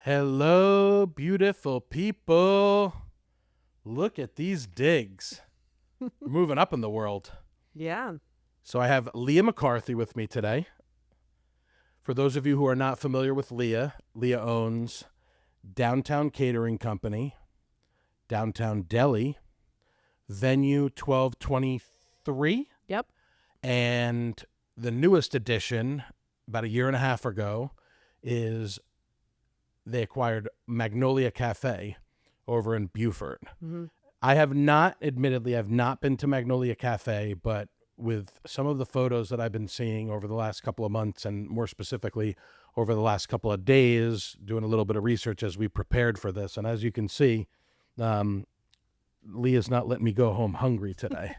Hello, beautiful people. Look at these digs. We're moving up in the world. Yeah. So I have Leah McCarthy with me today. For those of you who are not familiar with Leah, Leah owns Downtown Catering Company, Downtown Deli, Venue 1223. Yep. And the newest addition, about a year and a half ago, is they acquired Magnolia Cafe over in Beaufort. Mm-hmm. Admittedly, I've not been to Magnolia Cafe, but with some of the photos that I've been seeing over the last couple of months, and more specifically over the last couple of days, doing a little bit of research as we prepared for this. And as you can see, Leah's not letting me go home hungry today.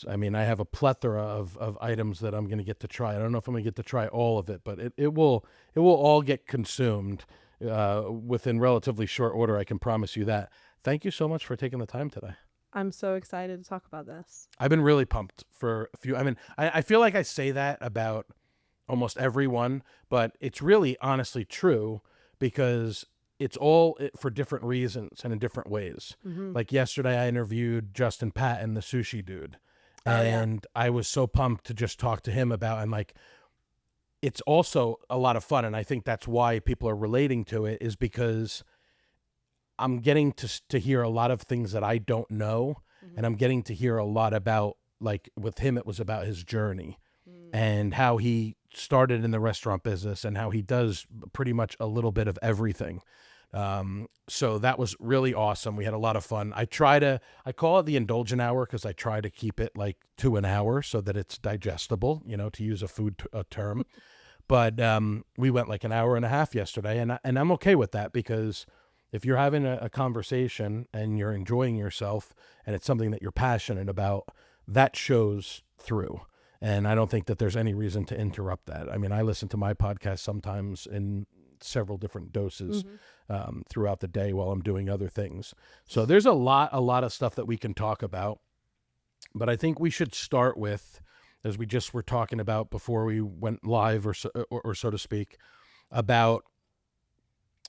I mean, I have a plethora of items that I'm going to get to try. I don't know if I'm going to get to try all of it, but it will all get consumed within relatively short order. I can promise you that. Thank you so much for taking the time today. I'm so excited to talk about this. I've been really pumped for a few. I mean, I feel like I say that about almost everyone, but it's really honestly true because it's all for different reasons and in different ways. Mm-hmm. Like yesterday, I interviewed Justin Patton, the sushi dude. And yeah. I was so pumped to just talk to him about, and like, it's also a lot of fun. And I think that's why people are relating to it, is because I'm getting to hear a lot of things that I don't know. Mm-hmm. And I'm getting to hear a lot about, like with him, it was about his journey and how he started in the restaurant business and how he does pretty much a little bit of everything. So that was really awesome. We had a lot of fun. I call it the Indulgent hour because I try to keep it like to an hour so that it's digestible, to use a term. But we went like an hour and a half yesterday, and I'm okay with that, because if you're having a conversation and you're enjoying yourself and it's something that you're passionate about, that shows through. And I don't think that there's any reason to interrupt that. I mean, I listen to my podcast sometimes in several different doses throughout the day while I'm doing other things. So there's a lot of stuff that we can talk about. But I think we should start with, as we just were talking about before we went live, or so to speak, about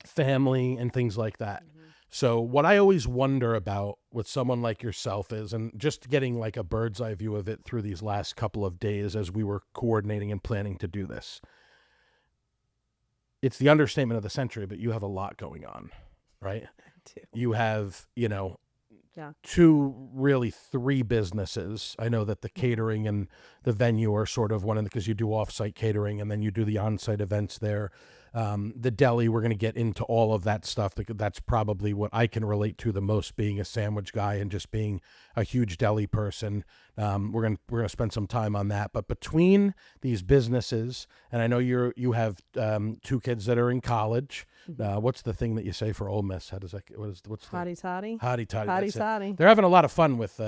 family and things like that. Mm-hmm. So what I always wonder about with someone like yourself is, and just getting like a bird's eye view of it through these last couple of days as we were coordinating and planning to do this, it's the understatement of the century, but you have a lot going on, right? I do. You have, three businesses. I know that the catering and the venue are sort of one of the, because you do off-site catering and then you do the on-site events there. The deli, we're going to get into all of that stuff, because that's probably what I can relate to the most, being a sandwich guy and just being a huge deli person. We're gonna spend some time on that. But between these businesses, and I know you have two kids that are in college. What's the thing that you say for Ole Miss? How does that? What's Hotty toddy? Hotty toddy. Hotty toddy. They're having a lot of fun with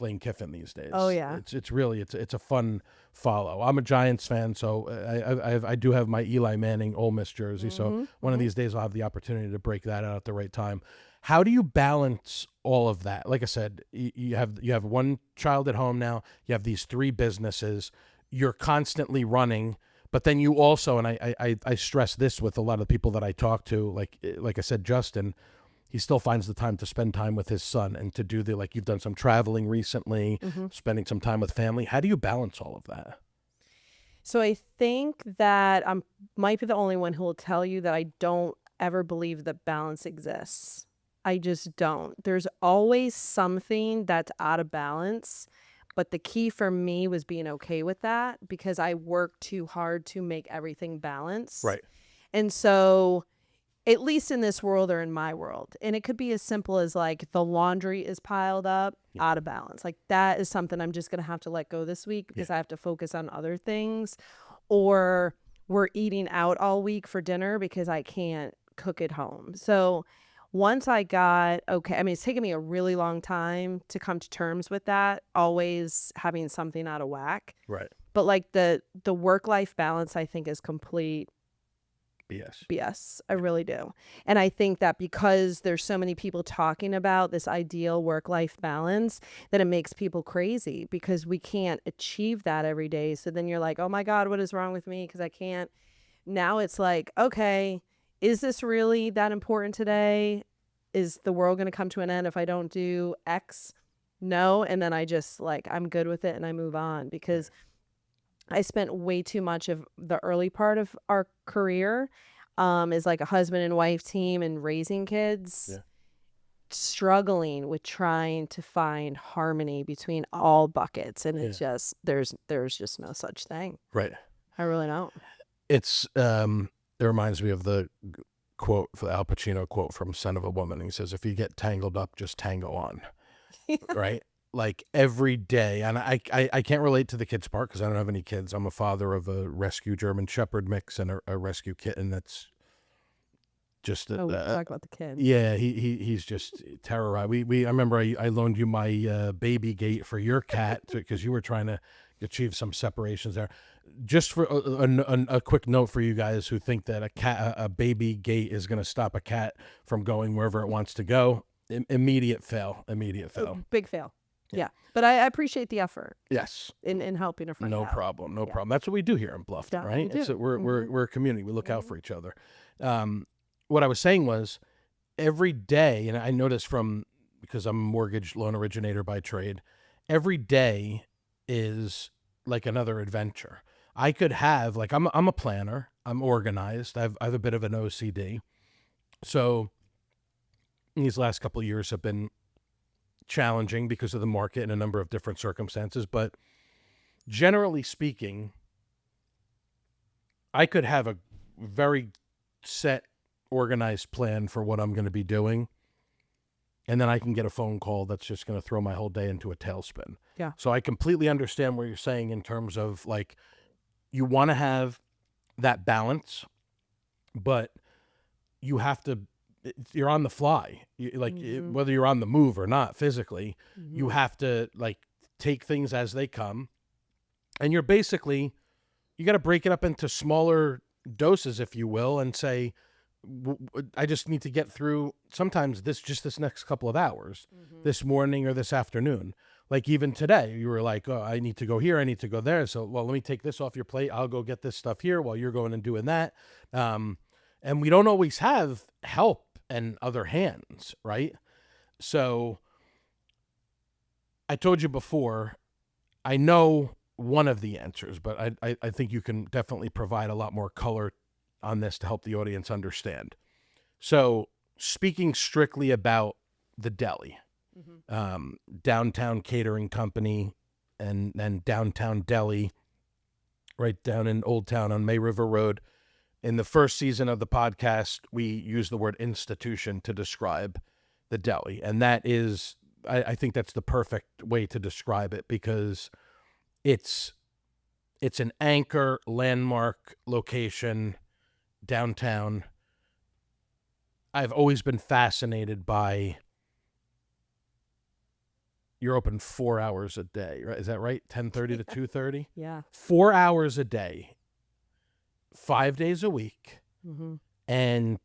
Lane Kiffin these days. Oh yeah. It's really a fun follow. I'm a Giants fan, so I do have my Eli Manning Ole Miss jersey. So one of these days I'll have the opportunity to break that out at the right time. How do you balance all of that? Like I said, you have one child at home now. You have these three businesses. You're constantly running, but then you also, and I stress this with a lot of people that I talk to, like I said, Justin, he still finds the time to spend time with his son and to do like you've done some traveling recently, spending some time with family. How do you balance all of that? So I think that I might be the only one who will tell you that I don't ever believe that balance exists. I just don't. There's always something that's out of balance. But the key for me was being okay with that, because I worked too hard to make everything balance. Right. And so, at least in this world or in my world, and it could be as simple as like the laundry is piled up, out of balance. Like that is something I'm just going to have to let go this week, because I have to focus on other things. Or we're eating out all week for dinner because I can't cook at home. So once I got okay, I mean, it's taken me a really long time to come to terms with that, always having something out of whack. Right. But like the work-life balance, I think, is complete BS. BS. I really do. And I think that because there's so many people talking about this ideal work-life balance, that it makes people crazy because we can't achieve that every day. So then you're like, oh my God, what is wrong with me? Because I can't. Now it's like, okay, is this really that important today? Is the world going to come to an end if I don't do X? No. And then I just like, I'm good with it and I move on because I spent way too much of the early part of our career as like a husband and wife team and raising kids, Yeah. struggling with trying to find harmony between all buckets. And it's Yeah. just, there's just no such thing. Right. I really don't. It's it reminds me of the quote, for the Al Pacino quote from Son of a Woman. He says, if you get tangled up, just tango on. Right? Like every day. And I can't relate to the kids part because I don't have any kids. I'm a father of a rescue German Shepherd mix and a rescue kitten that's just Talk about the kid. yeah, he's just terrorized. I remember I loaned you my baby gate for your cat because you were trying to achieve some separations there. Just for a quick note for you guys who think that a baby gate is going to stop a cat from going wherever it wants to go. Immediate fail. Big fail. Yeah. But I appreciate the effort Yes. in helping a friend No out. problem. No problem. That's what we do here in Bluff, Yeah, right? we do. It's we're a community. We look out for each other. What I was saying was every day, and I noticed because I'm a mortgage loan originator by trade, every day is like another adventure. I could have like I'm a planner. I'm organized. I have a bit of an OCD. So these last couple of years have been challenging because of the market and a number of different circumstances, but generally speaking, I could have a very set, organized plan for what I'm going to be doing, and then I can get a phone call that's just going to throw my whole day into a tailspin. Yeah. So I completely understand what you're saying in terms of like you want to have that balance, but you have to. You're on the fly, whether you're on the move or not physically. You have to like take things as they come, and you're basically you got to break it up into smaller doses, if you will, and say, I just need to get through sometimes this next couple of hours, this morning or this afternoon. Like even today, you were like, oh, I need to go here, I need to go there. So, well, let me take this off your plate. I'll go get this stuff here while you're going and doing that. And we don't always have help and other hands, right? So I told you before, I know one of the answers, but I think you can definitely provide a lot more color on this to help the audience understand. So speaking strictly about the Deli, downtown catering company and downtown Deli, right down in Old Town on May River Road. In the first season of the podcast, we use the word institution to describe the Deli. And that is, I think that's the perfect way to describe it because it's an anchor landmark location downtown. I've always been fascinated by you're open 4 hours a day, right? Is that right? 10:30 to 2:30? Yeah. 4 hours a day, 5 days a week. Mm-hmm. And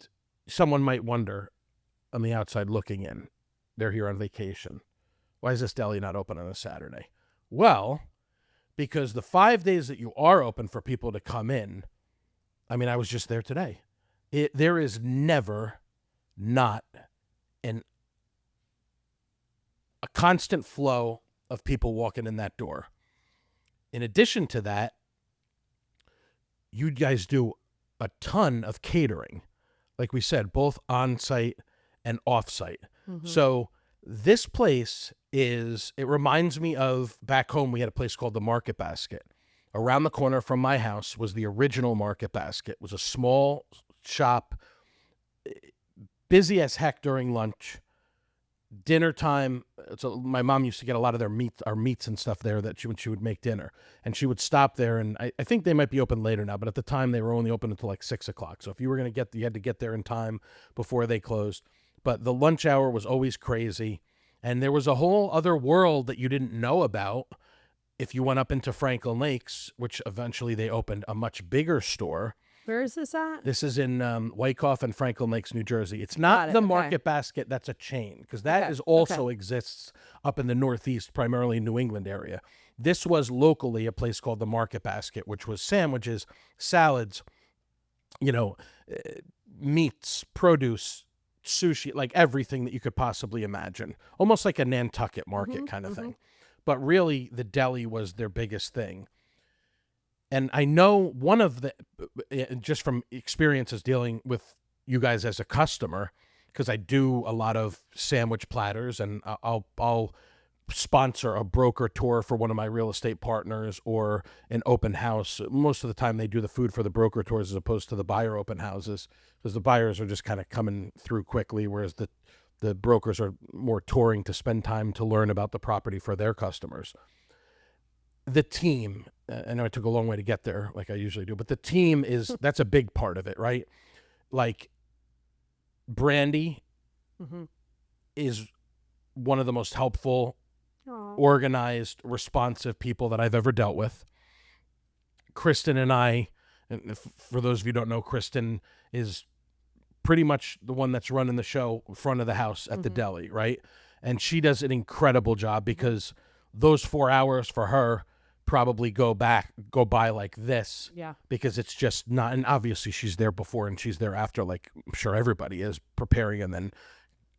someone might wonder on the outside looking in, they're here on vacation. Why is this deli not open on a Saturday? Well, because the 5 days that you are open for people to come in, I mean, I was just there today. There is never not a constant flow of people walking in that door. In addition to that, you guys do a ton of catering. Like we said, both on-site and off-site. Mm-hmm. So this place it reminds me of back home, we had a place called the Market Basket. Around the corner from my house was the original Market Basket. It was a small shop, busy as heck during lunch. Dinner time, so my mom used to get a lot of our meats and stuff there when she would make dinner. And she would stop there, and I think they might be open later now, but at the time they were only open until like 6 o'clock. So if you were going to you had to get there in time before they closed. But the lunch hour was always crazy. And there was a whole other world that you didn't know about if you went up into Franklin Lakes, which eventually they opened a much bigger store. Where is this at? This is in Wyckoff and Franklin Lakes, New Jersey. It's Got not it. the Okay. Market Basket. That's a chain, because that Okay. is also exists up in the Northeast, primarily New England area. This was locally a place called the Market Basket, which was sandwiches, salads, you know, meats, produce, sushi, like everything that you could possibly imagine. Almost like a Nantucket market kind of thing. But really, the deli was their biggest thing. And I know one of the, just from experiences dealing with you guys as a customer, because I do a lot of sandwich platters, and I'll sponsor a broker tour for one of my real estate partners or an open house. Most of the time they do the food for the broker tours as opposed to the buyer open houses, because the buyers are just kind of coming through quickly, whereas the brokers are more touring to spend time to learn about the property for their customers. The team, I know I took a long way to get there like I usually do, but the team that's a big part of it, right? Like Brandy is one of the most helpful, organized, responsive people that I've ever dealt with. Kristen and I, and for those of you who don't know, Kristen is pretty much the one that's running the show front of the house at the deli, right? And she does an incredible job, because those 4 hours for her probably go by like this. Yeah. Because it's just not, and obviously she's there before and she's there after, like I'm sure everybody is, preparing and then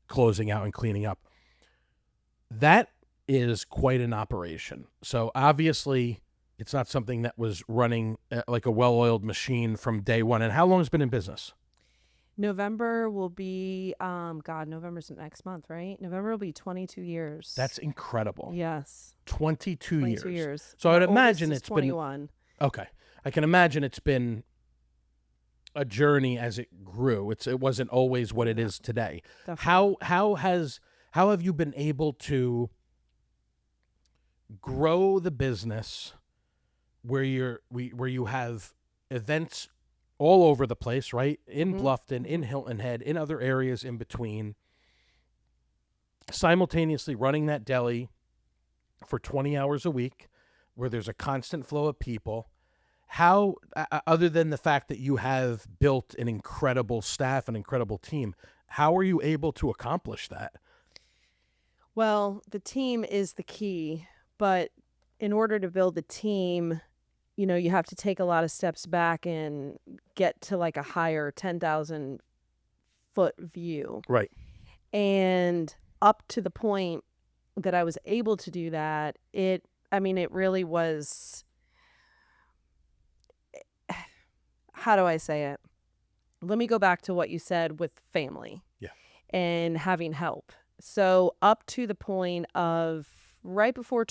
closing out and cleaning up. That is quite an operation. So obviously it's not something that was running like a well-oiled machine from day one. And how long has it been in business? November will be, November's next month, right? November will be 22 years. That's incredible. Yes. 22 years. 22 years. So I My would imagine oldest is it's 21. been, okay. I can imagine it's been a journey as it grew. It wasn't always what it is today. Definitely. How have you been able to grow the business where you have events all over the place, right? In Bluffton, in Hilton Head, in other areas in between, simultaneously running that deli for 20 hours a week, where there's a constant flow of people. How, other than the fact that you have built an incredible staff, an incredible team, how are you able to accomplish that? Well, the team is the key, but in order to build the team, you have to take a lot of steps back and get to like a higher 10,000 foot view. Right. And up to the point that I was able to do that, it really was, how do I say it? Let me go back to what you said with family. Yeah. And having help. So up to the point of right before,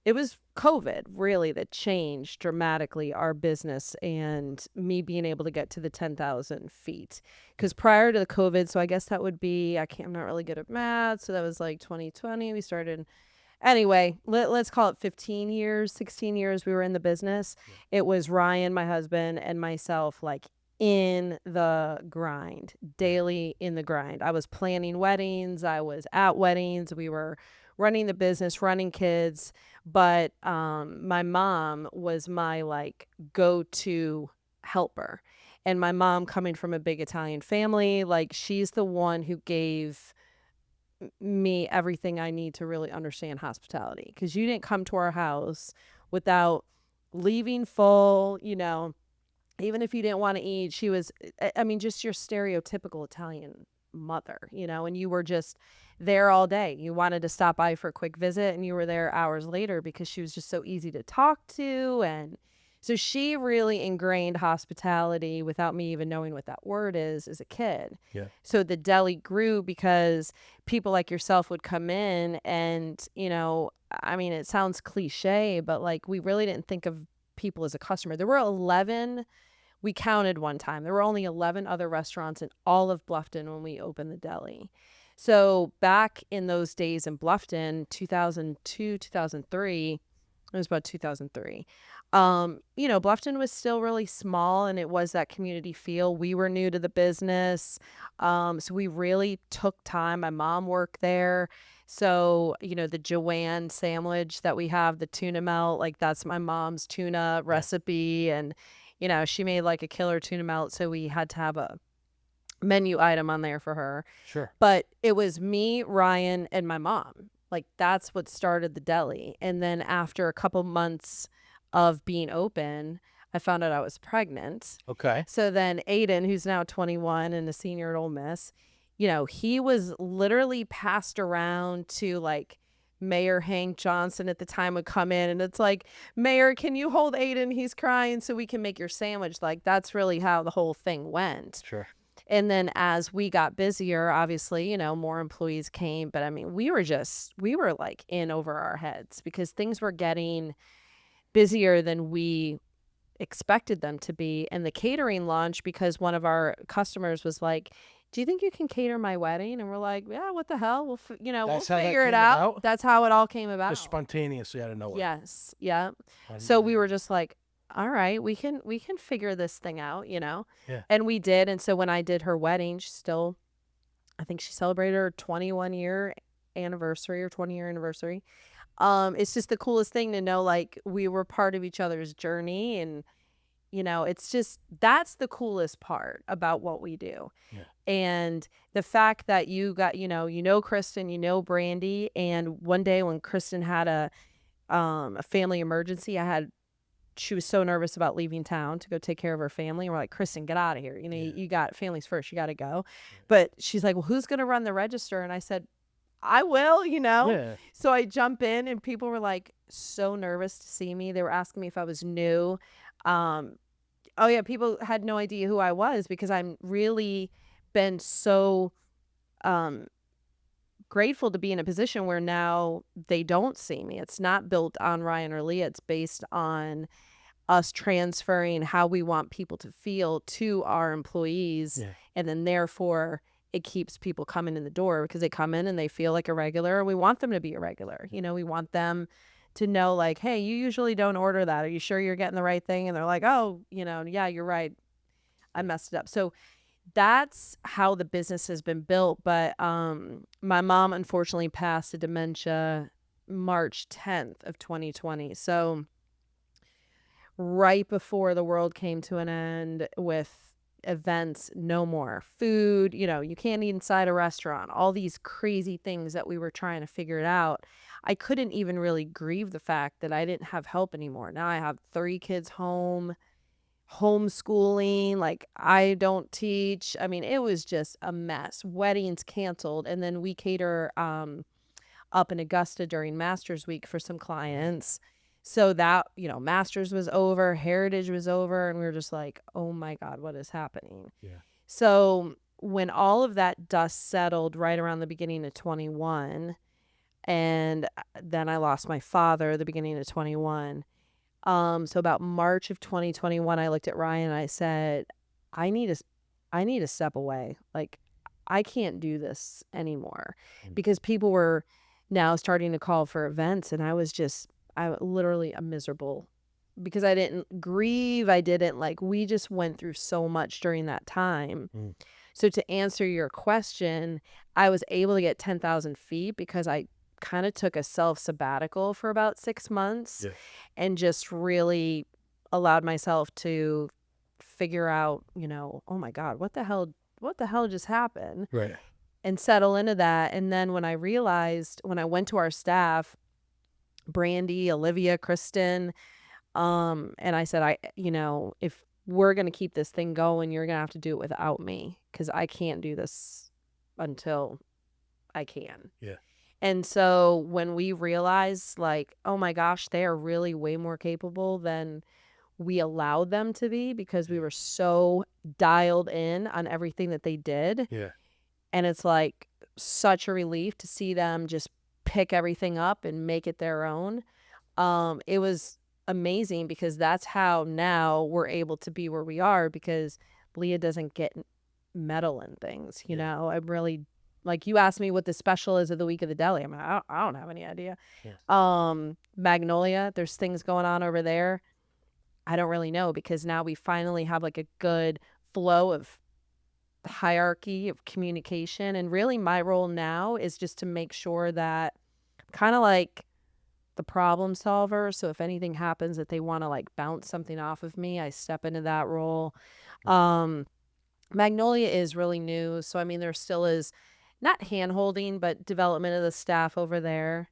it was COVID really that changed dramatically our business and me being able to get to the 10,000 feet. Because prior to the COVID, so I guess that would be, I'm not really good at math. So that was like 2020. We started, anyway, let's call it 15 years, 16 years we were in the business. Yeah. It was Ryan, my husband, and myself, like in the grind, daily in the grind. I was planning weddings. I was at weddings. We were running the business, running kids. But my mom was my like go-to helper. And my mom, coming from a big Italian family, like she's the one who gave me everything I need to really understand hospitality. Because you didn't come to our house without leaving full, even if you didn't want to eat. She was, just your stereotypical Italian mother, and you were just there all day. You wanted to stop by for a quick visit and you were there hours later because she was just so easy to talk to. And so she really ingrained hospitality without me even knowing what that word is as a kid. Yeah. So the deli grew because people like yourself would come in and, it sounds cliche, but like we really didn't think of people as a customer. There were 11, we counted one time. There were only 11 other restaurants in all of Bluffton when we opened the deli. So back in those days in Bluffton, 2002, 2003, it was about 2003. Bluffton was still really small and it was that community feel. We were new to the business. So we really took time. My mom worked there. So, the Joanne sandwich that we have, the tuna melt, like that's my mom's tuna recipe. And, She made like a killer tuna melt, so we had to have a menu item on there for her. Sure. But it was me, Ryan, and my mom. Like, that's what started the deli. And then after a couple months of being open, I found out I was pregnant. Okay. So then Aiden, who's now 21 and a senior at Ole Miss, he was literally passed around to like Mayor Hank Johnson at the time would come in, and it's like, Mayor, can you hold Aiden? He's crying so we can make your sandwich. Like, that's really how the whole thing went. Sure. And then as we got busier, obviously, more employees came. But I mean, we were like in over our heads because things were getting busier than we expected them to be. And the catering launched because one of our customers was like, do you think you can cater my wedding? And we're like, yeah, what the hell? We'll That's how that figure it came out. about? That's how it all came about. Just spontaneously out of nowhere. Yes. Yeah. So we were just like, all right, we can figure this thing out, Yeah. And we did. And so when I did her wedding, I think she celebrated her 21-year anniversary or 20-year anniversary. It's just the coolest thing to know, like, we were part of each other's journey. And, it's just, that's the coolest part about what we do. Yeah. And the fact that you got, Kristen, Brandy. And one day when Kristen had a family emergency, she was so nervous about leaving town to go take care of her family. And we're like, Kristen, get out of here. You got families first. You got to go. But she's like, well, who's going to run the register? And I said, I will, Yeah. So I jump in and people were like so nervous to see me. They were asking me if I was new. Oh yeah. People had no idea who I was because I'm really been so, grateful to be in a position where now they don't see me. It's not built on Ryan or Leah. It's based on us transferring how we want people to feel to our employees. Yeah. And then therefore it keeps people coming in the door because they come in and they feel like a regular. We want them to be a regular. We want them to know, like, hey, you usually don't order that. Are you sure you're getting the right thing? And they're like, oh, yeah, you're right. I messed it up. So that's how the business has been built. But my mom unfortunately passed of dementia March 10th of 2020. So right before the world came to an end with events, no more food, you can't eat inside a restaurant, all these crazy things that we were trying to figure it out. I couldn't even really grieve the fact that I didn't have help anymore. Now I have 3 kids home, homeschooling, like I don't teach. I mean, it was just a mess. Weddings canceled. And then we cater up in Augusta during Masters Week for some clients. So that, Masters was over, Heritage was over, and we were just like, oh my God, what is happening? Yeah. So when all of that dust settled right around the beginning of 21, and then I lost my father at the beginning of 21. So about March of 2021, I looked at Ryan and I said, I need to step away. Like, I can't do this anymore because people were now starting to call for events. And I literally a miserable because I didn't grieve. We just went through so much during that time. So to answer your question, I was able to get 10,000 feet because I kind of took a self-sabbatical for about 6 months and just really allowed myself to figure out, oh my God, what the hell just happened? Right. And settle into that. And then when I went to our staff, Brandy, Olivia, Kristen, and I said, if we're going to keep this thing going, you're going to have to do it without me because I can't do this until I can. Yeah. And so when we realized, like, oh my gosh, they are really way more capable than we allowed them to be because we were so dialed in on everything that they did. Yeah. And it's like such a relief to see them just pick everything up and make it their own. It was amazing because that's how now we're able to be where we are because Leah doesn't get meddle in things. I'm really, like, you asked me what the special is of the week of the deli. I mean, I don't have any idea. Yeah. Magnolia, there's things going on over there. I don't really know because now we finally have like a good flow of hierarchy of communication. And really my role now is just to make sure that kind of like the problem solver. So if anything happens that they want to like bounce something off of me, I step into that role. Magnolia is really new. So, I mean, there still is not hand holding, but development of the staff over there.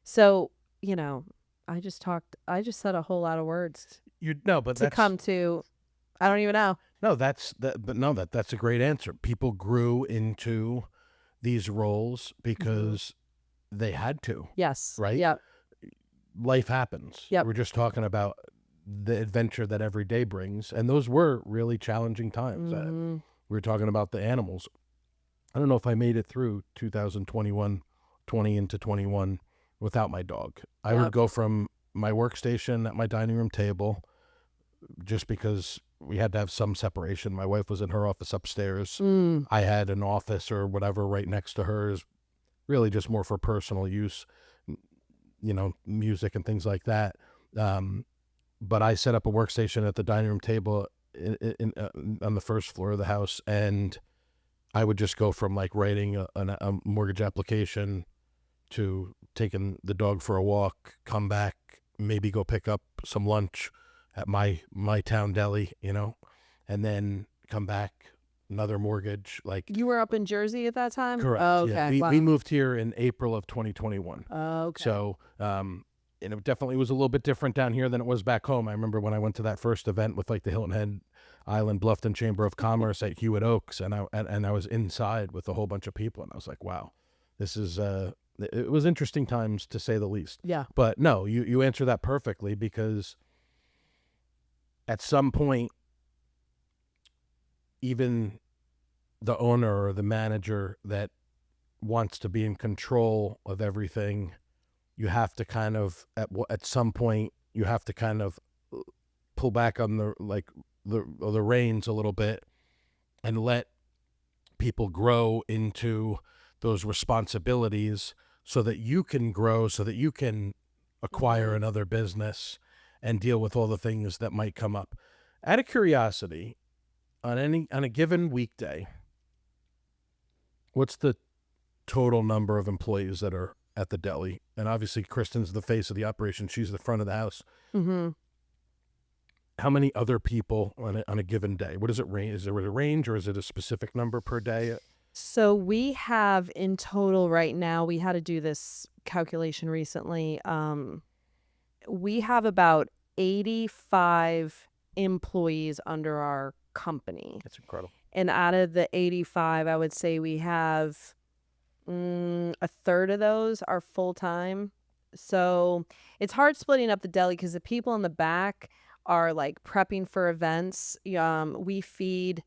So, you know, I just said a whole lot of words But to come to, I don't even know. No, that's a great answer. People grew into these roles because they had to, Yes. right? Yep. Life happens. Yep. We're just talking about the adventure that every day brings, and those were really challenging times. We were talking about the animals. I don't know if I made it through 2021, 20 into 21 without my dog. I would go from my workstation at my dining room table, just because we had to have some separation. My wife was in her office upstairs. I had an office or whatever right next to hers, really just more for personal use, music and things like that. But I set up a workstation at the dining room table on the first floor of the house, and I would just go from like writing a mortgage application to taking the dog for a walk, come back, maybe go pick up some lunch at my town deli, and then come back, another mortgage. Like, You were up in Jersey at that time? correct. Oh, Yeah. okay. We moved here in April of 2021. Okay. So, and it definitely was a little bit different down here than it was back home. I remember when I went to that first event with like the Hilton Head Island Bluffton Chamber of Commerce at Hewitt Oaks, and I was inside with a whole bunch of people, and I was like, wow, this is it was interesting times, to say the least. Yeah. But no, you answer that perfectly, because at some point, even the owner or the manager that wants to be in control of everything, you have to kind of at some point you have to kind of pull back on the reins a little bit and let people grow into those responsibilities, so that you can grow, so that you can acquire another business and deal with all the things that might come up. Out of curiosity, on a given weekday, what's the total number of employees that are at the deli? And obviously Kristen's the face of the operation. She's the front of the house. How many other people on a given day? What does it range? Is there a range, or is it a specific number per day? So we have in total right now, we had to do this calculation recently. We have about 85 employees under our company. That's incredible. And out of the 85, I would say we have a third of those are full-time. So it's hard splitting up the deli, because the people in the back are like prepping for events. We feed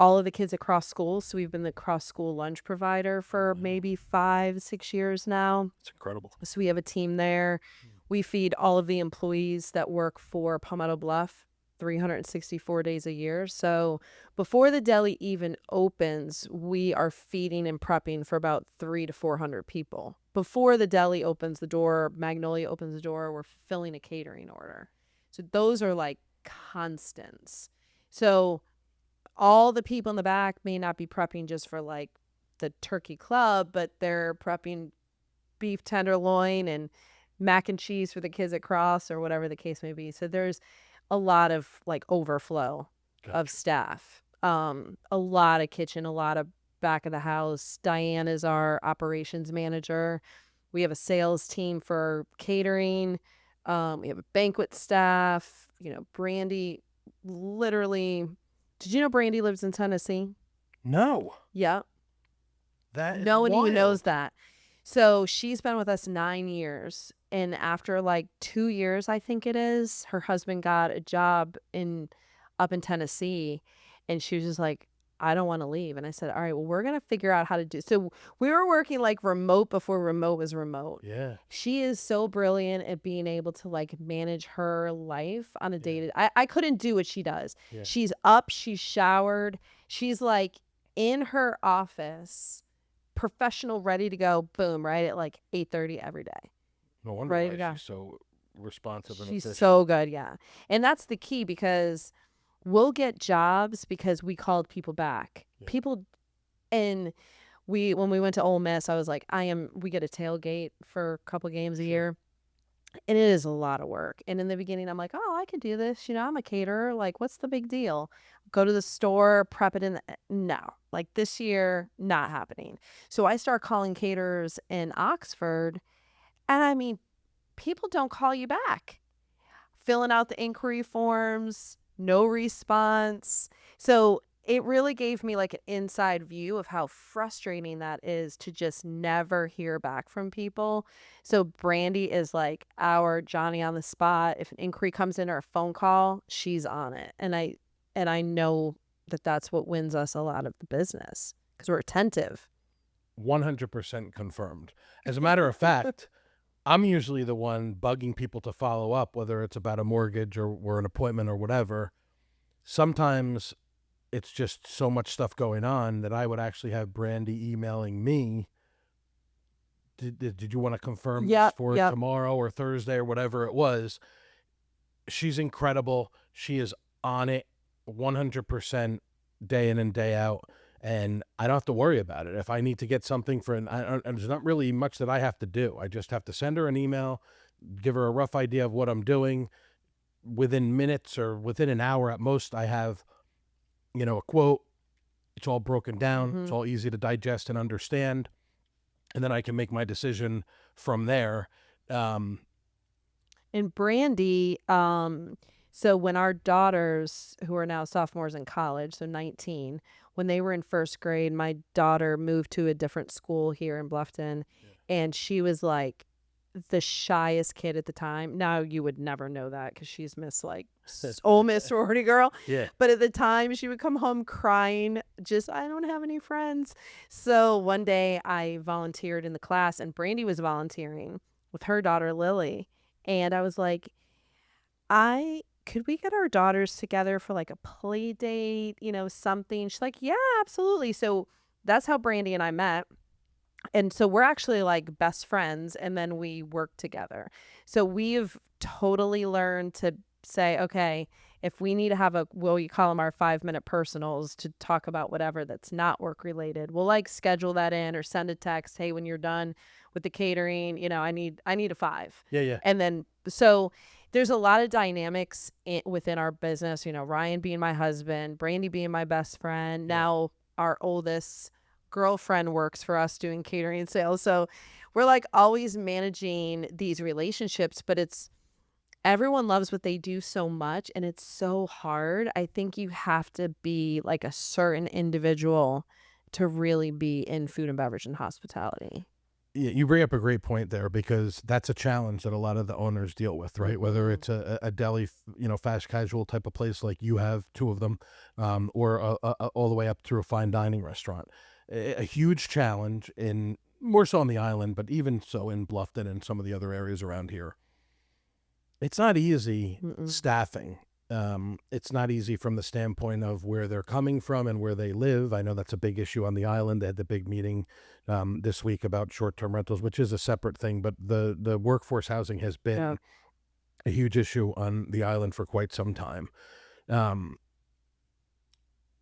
all of the kids across schools. So we've been the cross-school lunch provider for maybe 5-6 years now. It's incredible. So we have a team there. We feed all of the employees that work for Palmetto Bluff 364 days a year. So before the deli even opens, we are feeding and prepping for about 300 to 400 people. Before the deli opens the door, Magnolia opens the door, we're filling a catering order. So those are like constants. So all the people in the back may not be prepping just for like the turkey club, but they're prepping beef tenderloin and mac and cheese for the kids at Cross, or whatever the case may be. So there's a lot of like overflow of staff, a lot of kitchen, a lot of back of the house. Diane is our operations manager. We have a sales team for catering. We have a banquet staff. Brandy, literally. Did you know Brandy lives in Tennessee? No. Yeah. That is no one wild. even knows that. So she's been with us 9 years. And after like 2 years, I think it is, her husband got a job up in Tennessee. And she was just like, I don't want to leave. And I said, all right, well, we're going to figure out how to do. So we were working like remote before remote was remote. Yeah. She is so brilliant at being able to like manage her life on a day. I couldn't do what she does. Yeah. She's up, she's showered, she's like in her office, professional, ready to go, boom, right at like 8:30 every day. No wonder Ready why to go. she's so responsive and She's efficient. so good, yeah. And that's the key, because we'll get jobs because we called people back. Yeah. People, and when we went to Ole Miss, I was like, we get a tailgate for a couple games a year. And it is a lot of work. And in the beginning, I'm like, oh, I could do this. I'm a caterer. Like, what's the big deal? Go to the store, prep it in. No, like this year, not happening. So I start calling caterers in Oxford. And I mean, people don't call you back. Filling out the inquiry forms, no response. So it really gave me like an inside view of how frustrating that is to just never hear back from people. So Brandy is like our Johnny on the spot. If an inquiry comes in or a phone call, she's on it. And I know that that's what wins us a lot of the business because we're attentive. 100% confirmed. As a matter of fact, I'm usually the one bugging people to follow up, whether it's about a mortgage or an appointment or whatever. Sometimes it's just so much stuff going on that I would actually have Brandy emailing me. Did you want to confirm this Yep, for yep. tomorrow or Thursday or whatever it was? She's incredible. She is on it 100% day in and day out. And I don't have to worry about it. If I need to get something there's not really much that I have to do. I just have to send her an email, give her a rough idea of what I'm doing. Within minutes or within an hour at most, I have, a quote. It's all broken down. It's all easy to digest and understand. And then I can make my decision from there. And Brandy, so when our daughters, who are now sophomores in college, so 19, when they were in first grade, my daughter moved to a different school here in Bluffton, and she was like the shyest kid at the time. Now you would never know that because she's Ole Miss sorority girl. Yeah. But at the time, she would come home crying, just, I don't have any friends. So one day I volunteered in the class, and Brandy was volunteering with her daughter, Lily. And I was like, could we get our daughters together for like a play date, something? She's like, yeah, absolutely. So that's how Brandy and I met. And so we're actually like best friends, and then we work together. So we've totally learned to say, okay, if we need to have you call them our 5-minute personals to talk about whatever that's not work related, we'll like schedule that in or send a text. Hey, when you're done with the catering, I need a 5. Yeah. Yeah. And then, so there's a lot of dynamics within our business, Ryan being my husband, Brandy being my best friend. Now our oldest girlfriend works for us doing catering and sales. So we're like always managing these relationships, but everyone loves what they do so much, and it's so hard. I think you have to be like a certain individual to really be in food and beverage and hospitality. Yeah, you bring up a great point there because that's a challenge that a lot of the owners deal with, right? Whether it's a deli, fast casual type of place like you have 2 of them, or all the way up through a fine dining restaurant. A huge challenge more so on the island, but even so in Bluffton and some of the other areas around here. It's not easy staffing. It's not easy from the standpoint of where they're coming from and where they live. I know that's a big issue on the island. They had the big meeting this week about short-term rentals, which is a separate thing, but the workforce housing has been a huge issue on the island for quite some time.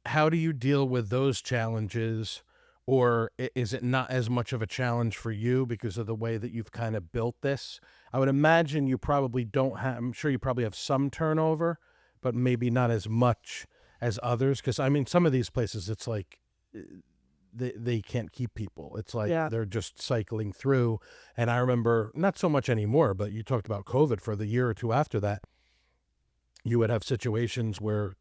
How do you deal with those challenges, or is it not as much of a challenge for you because of the way that you've kind of built this? I would imagine you probably don't have, I'm sure you probably have some turnover, but maybe not as much as others. Because, I mean, some of these places, it's like they can't keep people. It's like they're just cycling through. And I remember, not so much anymore, but you talked about COVID for the year or two after that. You would have situations where,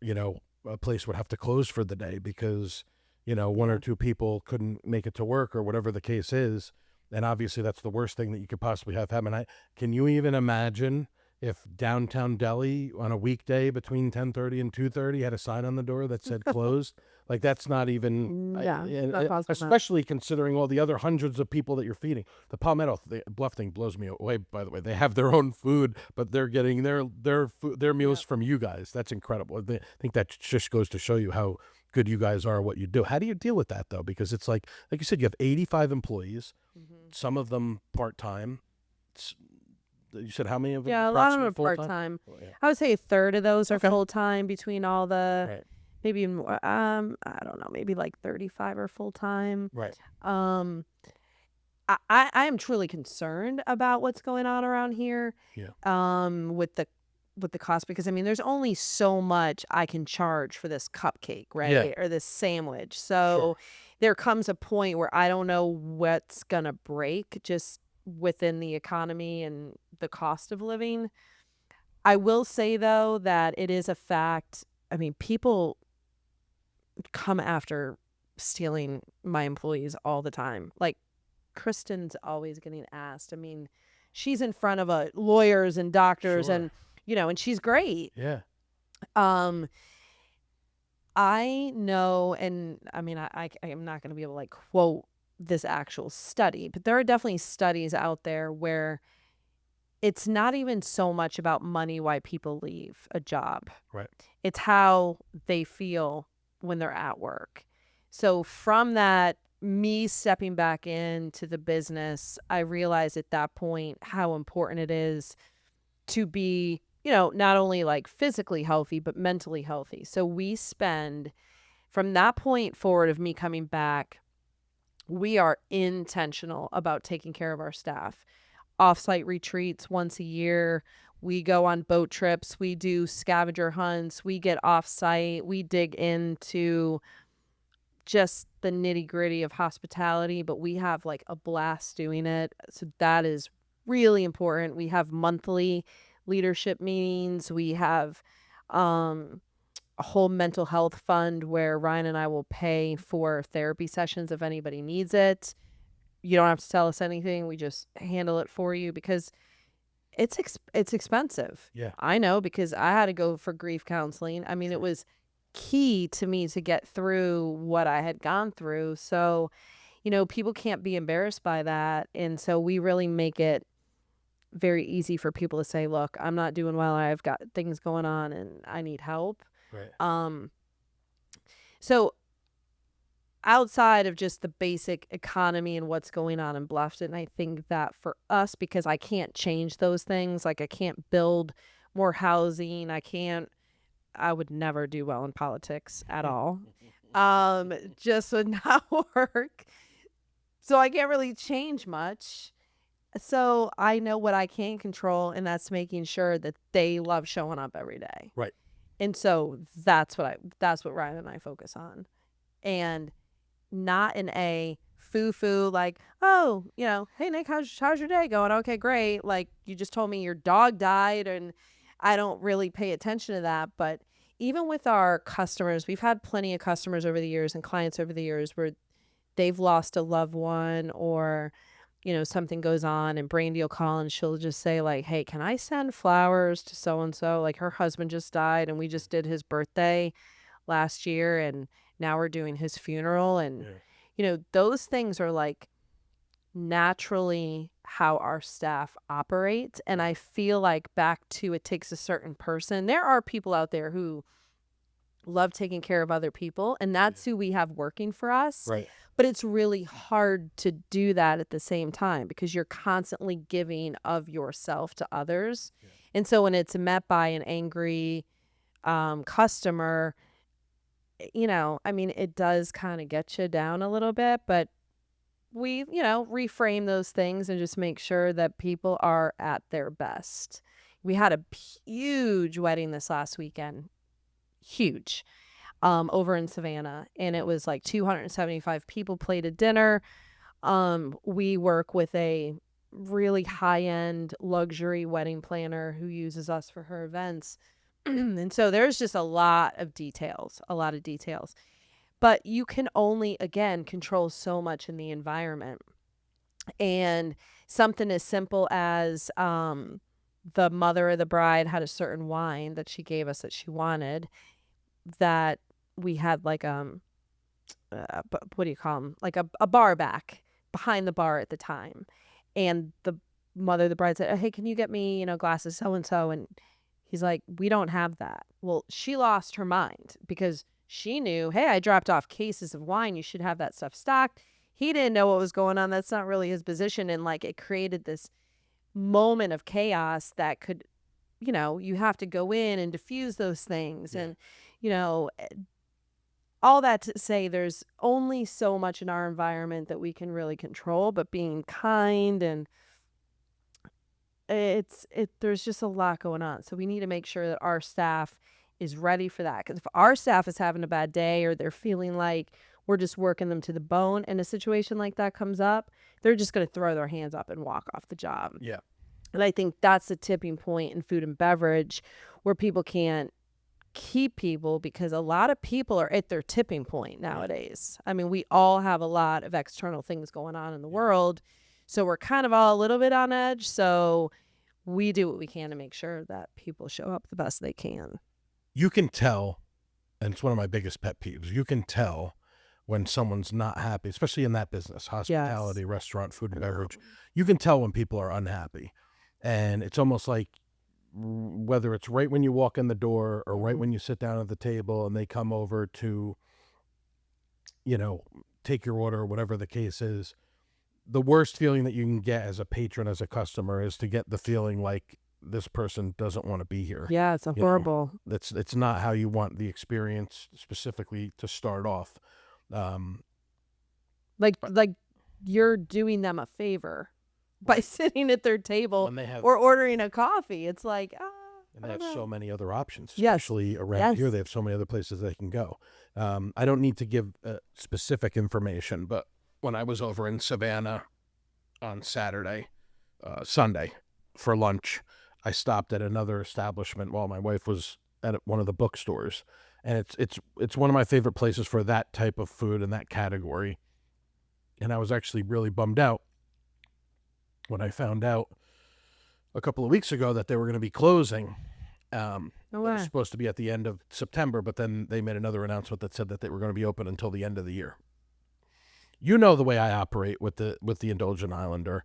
a place would have to close for the day because, one or two people couldn't make it to work or whatever the case is. And obviously that's the worst thing that you could possibly have happen. Can you even imagine if downtown Deli on a weekday between 10:30 and 2:30 had a sign on the door that said closed? Like, that's not even, Not possible. especially considering all the other hundreds of people that you're feeding. The Palmetto Bluff thing blows me away, by the way. They have their own food, but they're getting their meals from you guys. That's incredible. I think that just goes to show you how good you guys are at what you do. How do you deal with that, though? Because it's like you said, you have 85 employees, some of them part-time. You said how many of them? Yeah, a lot of them are approximately part-time. full-time? Oh, yeah. I would say a third of those are Okay. full-time between all the, Right. maybe even more, I don't know, maybe like 35 are full-time. Right. Um, I am truly concerned about what's going on around here. Yeah. With the cost, because I mean there's only so much I can charge for this cupcake, right? Yeah. Or this sandwich. Sure. So there comes a point where I don't know what's gonna break just within the economy and the cost of living. I will say though that it is a fact. I mean, people come after stealing my employees all the time. Like Kristen's always getting asked. I mean, she's in front of lawyers and doctors Sure. and and she's great. Yeah. Um I know, and I mean I am not going to be able to like quote this actual study, but there are definitely studies out there where it's not even so much about money why people leave a job. Right. It's how they feel when they're at work. So from that, me stepping back into the business, I realized at that point how important it is to be, not only like physically healthy, but mentally healthy. So we spend, from that point forward of me coming back, we are intentional about taking care of our staff. Offsite retreats once a year. We go on boat trips. We do scavenger hunts. We get offsite. We dig into just the nitty gritty of hospitality, but we have like a blast doing it. So that is really important. We have monthly leadership meetings. We have a whole mental health fund where Ryan and I will pay for therapy sessions if anybody needs it. You don't have to tell us anything. We just handle it for you because it's expensive. Yeah. I know, because I had to go for grief counseling. I mean, Sure. it was key to me to get through what I had gone through. So, people can't be embarrassed by that. And so we really make it very easy for people to say, look, I'm not doing well. I've got things going on and I need help. Right. So outside of just the basic economy and what's going on in Bluffton, I think that for us, because I can't change those things, like I can't build more housing, I would never do well in politics at all. Just would not work. So I can't really change much. So I know what I can control, and that's making sure that they love showing up every day. Right. And so that's what Ryan and I focus on. And not in a foo-foo like, oh, hey Nick, how's your day going? Okay, great. Like, you just told me your dog died, and I don't really pay attention to that. But even with our customers, we've had plenty of customers over the years and clients over the years where they've lost a loved one, or something goes on, and Brandy will call and she'll just say like, hey, can I send flowers to so and so? Like, her husband just died and we just did his birthday last year, and now we're doing his funeral. And those things are like naturally how our staff operates. And I feel like, back to, it takes a certain person. There are people out there who love taking care of other people, and that's who we have working for us. Right. But it's really hard to do that at the same time, because you're constantly giving of yourself to others. And so when it's met by an angry customer, I mean, it does kind of get you down a little bit, but we, reframe those things and just make sure that people are at their best. We had a huge wedding this last weekend, huge, over in Savannah, and it was like 275 people plated dinner. We work with a really high-end luxury wedding planner who uses us for her events. And so there's just a lot of details. But you can only, again, control so much in the environment. And something as simple as the mother of the bride had a certain wine that she gave us that she wanted, that we had like what do you call them? Like a bar back behind the bar at the time. And the mother of the bride said, hey, can you get me, glasses so-and-so? And he's like, we don't have that. Well, she lost her mind because she knew, hey, I dropped off cases of wine. You should have that stuff stocked. He didn't know what was going on. That's not really his position. And like, it created this moment of chaos that could, you have to go in and diffuse those things. And, all that to say, there's only so much in our environment that we can really control, but being kind and there's just a lot going on. So we need to make sure that our staff is ready for that. Because if our staff is having a bad day or they're feeling like we're just working them to the bone and a situation like that comes up, they're just going to throw their hands up and walk off the job. Yeah. And I think that's the tipping point in food and beverage where people can't keep people, because a lot of people are at their tipping point nowadays. I mean, we all have a lot of external things going on in the world. So we're kind of all a little bit on edge. So we do what we can to make sure that people show up the best they can. You can tell, and it's one of my biggest pet peeves, you can tell when someone's not happy, especially in that business, hospitality, restaurant, food and beverage. You can tell when people are unhappy. And it's almost like, whether it's right when you walk in the door or right when you sit down at the table and they come over to, take your order or whatever the case is, the worst feeling that you can get as a patron, as a customer, is to get the feeling like this person doesn't want to be here. Yeah, it's horrible. It's not how you want the experience specifically to start off. Like you're doing them a favor by sitting at their table or ordering a coffee. It's like, and they have so many other options, Yes. especially around here. They have so many other places they can go. I don't need to give specific information, but when I was over in Savannah on Sunday for lunch, I stopped at another establishment while my wife was at one of the bookstores, and it's one of my favorite places for that type of food and that category. And I was actually really bummed out when I found out a couple of weeks ago that they were going to be closing. No It way. was supposed to be at the end of September, but then they made another announcement that said that they were going to be open until the end of the year. You know the way I operate with the Indulgent Islander.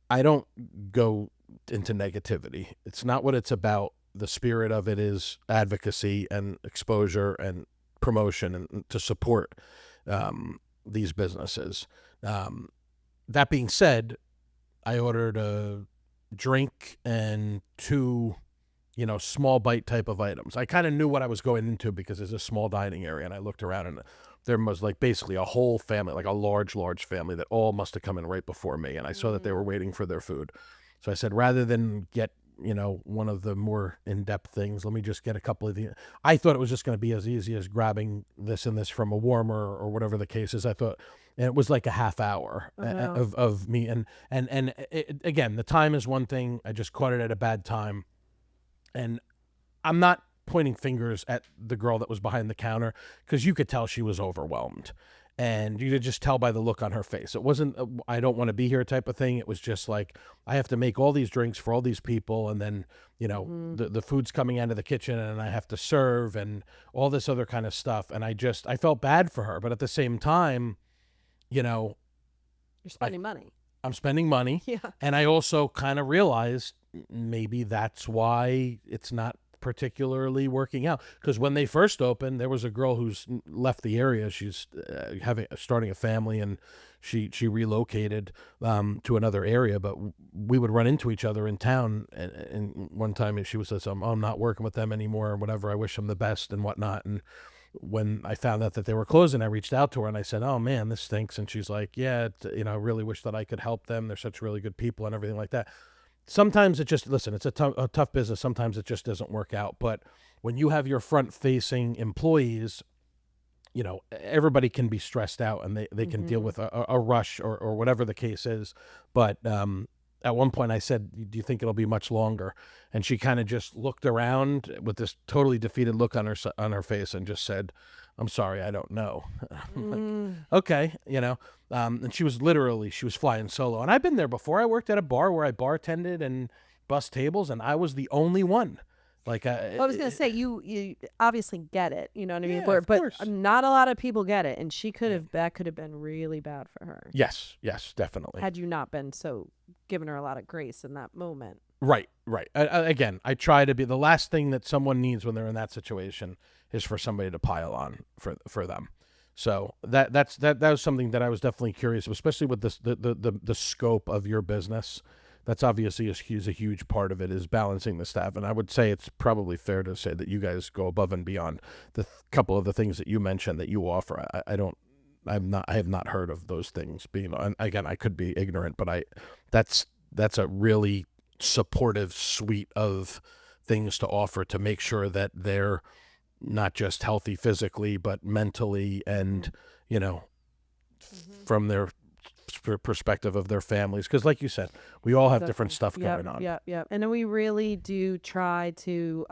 I don't go into negativity. It's not what it's about. The spirit of it is advocacy and exposure and promotion and to support these businesses. That being said, I ordered a drink and two, small bite type of items. I kind of knew what I was going into because there's a small dining area, and I looked around and there was like basically a whole family, like a large family that all must have come in right before me. And I saw that they were waiting for their food. So I said, rather than get, one of the more in-depth things, let me just get a couple of the, I thought it was just going to be as easy as grabbing this and this from a warmer or whatever the case is. I thought, and it was like a half hour of me. And again, the time is one thing. I just caught it at a bad time. And I'm not pointing fingers at the girl that was behind the counter, because you could tell she was overwhelmed. And you could just tell by the look on her face. It wasn't a, I don't want to be here type of thing. It was just like, I have to make all these drinks for all these people. And then, the food's coming out of the kitchen and I have to serve and all this other kind of stuff. And I felt bad for her. But at the same time, You're spending money. I'm spending money. Yeah. And I also kind of realized maybe that's why it's not particularly working out, because when they first opened, there was a girl who's left the area. She's starting a family, and she relocated to another area, but we would run into each other in town, and one time she was says, I'm not working with them anymore or whatever, I wish them the best and whatnot. And when I found out that they were closing, I reached out to her and I said, oh man, this stinks. And she's like, yeah, I really wish that I could help them, they're such really good people and everything like that. Sometimes it just, listen, it's a tough business. Sometimes it just doesn't work out. But when you have your front-facing employees, everybody can be stressed out, and they can deal with a rush or whatever the case is. But at one point I said, do you think it'll be much longer? And she kind of just looked around with this totally defeated look on her face and just said, I'm sorry, I don't know. I'm like, okay, and she was flying solo. And I've been there before. I worked at a bar where I bartended and bussed tables, and I was the only one. Like, I was going to say, you obviously get it, you know what I mean? Yeah, of course. But not a lot of people get it. And that could have been really bad for her. Yes, definitely. Had you not been so giving her a lot of grace in that moment. Right. Again, I try to be, the last thing that someone needs when they're in that situation is for somebody to pile on for them. So that was something that I was definitely curious, especially with this, the scope of your business, that's obviously is a huge part of it, is balancing the staff. And I would say it's probably fair to say that you guys go above and beyond the couple of the things that you mentioned that you offer. I have not heard of those things being, and again, I could be ignorant, but that's a really supportive suite of things to offer to make sure that they're not just healthy physically, but mentally, and, you know, from their perspective of their families. Because like you said, we all have different stuff going on. Yeah. And then we really do try to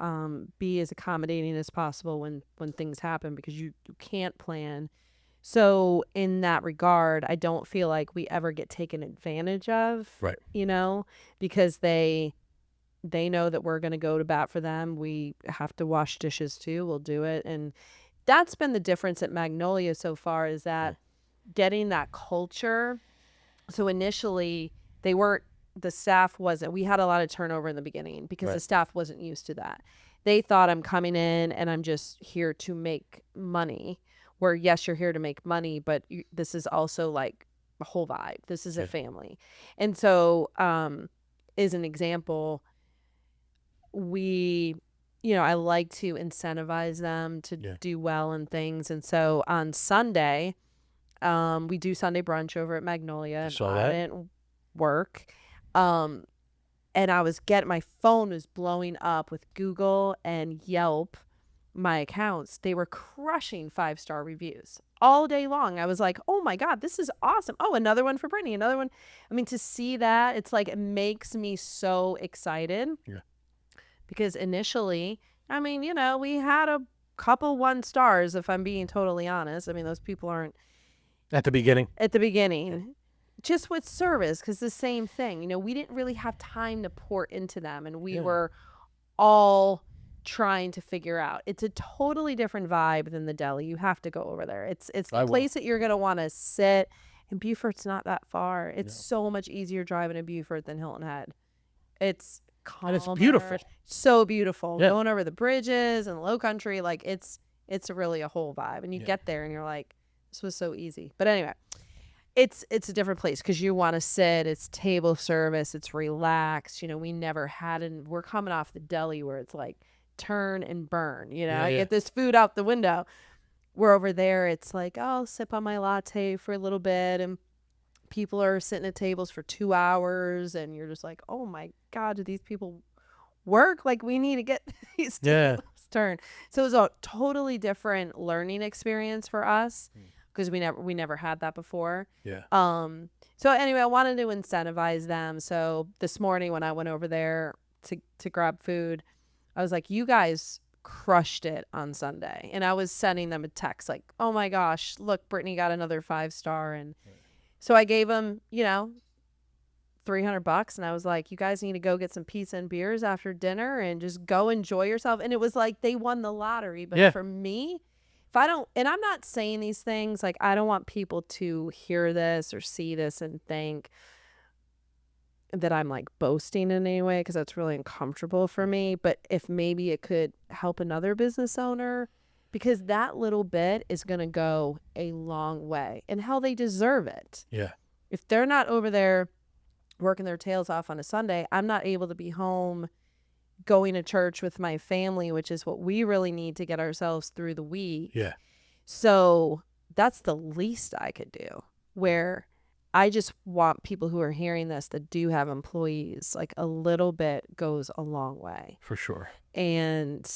be as accommodating as possible when things happen, because you can't plan. So in that regard, I don't feel like we ever get taken advantage of, Right. you know, because they know that we're going to go to bat for them. We have to wash dishes too. We'll do it. And that's been the difference at Magnolia so far, is that getting that culture. So initially the staff wasn't, we had a lot of turnover in the beginning because the staff wasn't used to that. They thought I'm coming in and I'm just here to make money, where yes, you're here to make money, but this is also like a whole vibe. This is a family. And so, as an example, I like to incentivize them to do well in things. And so on Sunday, we do Sunday brunch over at Magnolia. I didn't work. And my phone was blowing up with Google and Yelp, my accounts. They were crushing 5-star reviews all day long. I was like, oh my God, this is awesome. Oh, another one for Brittany, another one. I mean, to see that, it's like, it makes me so excited. Yeah. Because initially, I mean, we had a couple 1 stars, if I'm being totally honest. I mean, those people aren't. At the beginning. Just with service, because the same thing, we didn't really have time to pour into them, and we were all trying to figure out. It's a totally different vibe than the Deli. You have to go over there. It's the place that you're going to want to sit. And Beaufort's not that far. It's so much easier driving to Beaufort than Hilton Head. It's calmer. And it's beautiful. So beautiful. Yeah. Going over the bridges and low country, like it's really a whole vibe. And you get there and you're like, this was so easy. But anyway, it's a different place because you want to sit. It's table service. It's relaxed. We never had it. We're coming off the Deli where it's like turn and burn. I get this food out the window. We're over there. It's like, oh, I'll sip on my latte for a little bit, and people are sitting at tables for 2 hours, and you're just like, oh my God, do these people work? Like, we need to get these tables turned. So it was a totally different learning experience for us, because we never had that before. So anyway, I wanted to incentivize them. So this morning when I went over there to grab food, I was like, you guys crushed it on Sunday. And I was sending them a text like, oh my gosh, look, Brittany got another 5-star. And so I gave them, $300, and I was like, you guys need to go get some pizza and beers after dinner and just go enjoy yourself. And it was like they won the lottery. But for me, if I don't, and I'm not saying these things, like, I don't want people to hear this or see this and think that I'm like boasting in any way, because that's really uncomfortable for me. But if maybe it could help another business owner, because that little bit is going to go a long way, and hell, they deserve it. Yeah. If they're not over there working their tails off on a Sunday, I'm not able to be home going to church with my family, which is what we really need to get ourselves through the week. Yeah. So that's the least I could do, where I just want people who are hearing this that do have employees, like, a little bit goes a long way. For sure. And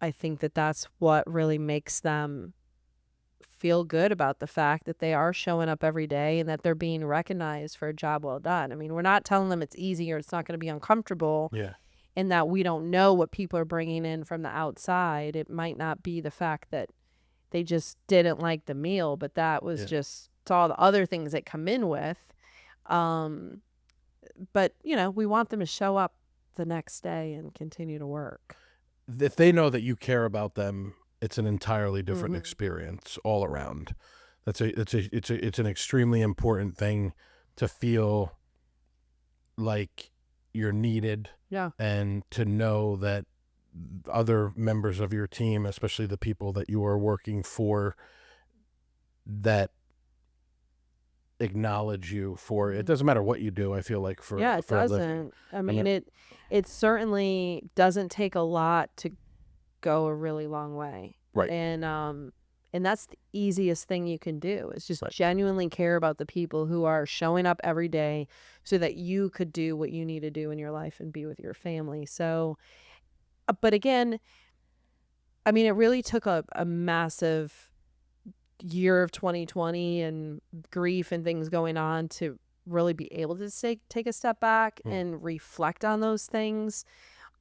I think that that's what really makes them feel good about the fact that they are showing up every day and that they're being recognized for a job well done. I mean, we're not telling them it's easy or it's not going to be uncomfortable. Yeah. And that we don't know what people are bringing in from the outside. It might not be the fact that they just didn't like the meal, but that was just, it's all the other things that come in with. But, we want them to show up the next day and continue to work. If they know that you care about them, it's an entirely different experience all around. It's an extremely important thing to feel like you're needed. Yeah. And to know that other members of your team, especially the people that you are working for, that acknowledge you for it. It doesn't matter what you do, I feel like, Yeah, it for a living. doesn't. I mean, it certainly doesn't take a lot to go a really long way. Right. And that's the easiest thing you can do is just Right. genuinely care about the people who are showing up every day so that you could do what you need to do in your life and be with your family. So, but again, I mean, it really took a massive year of 2020 and grief and things going on to really be able to take a step back and reflect on those things.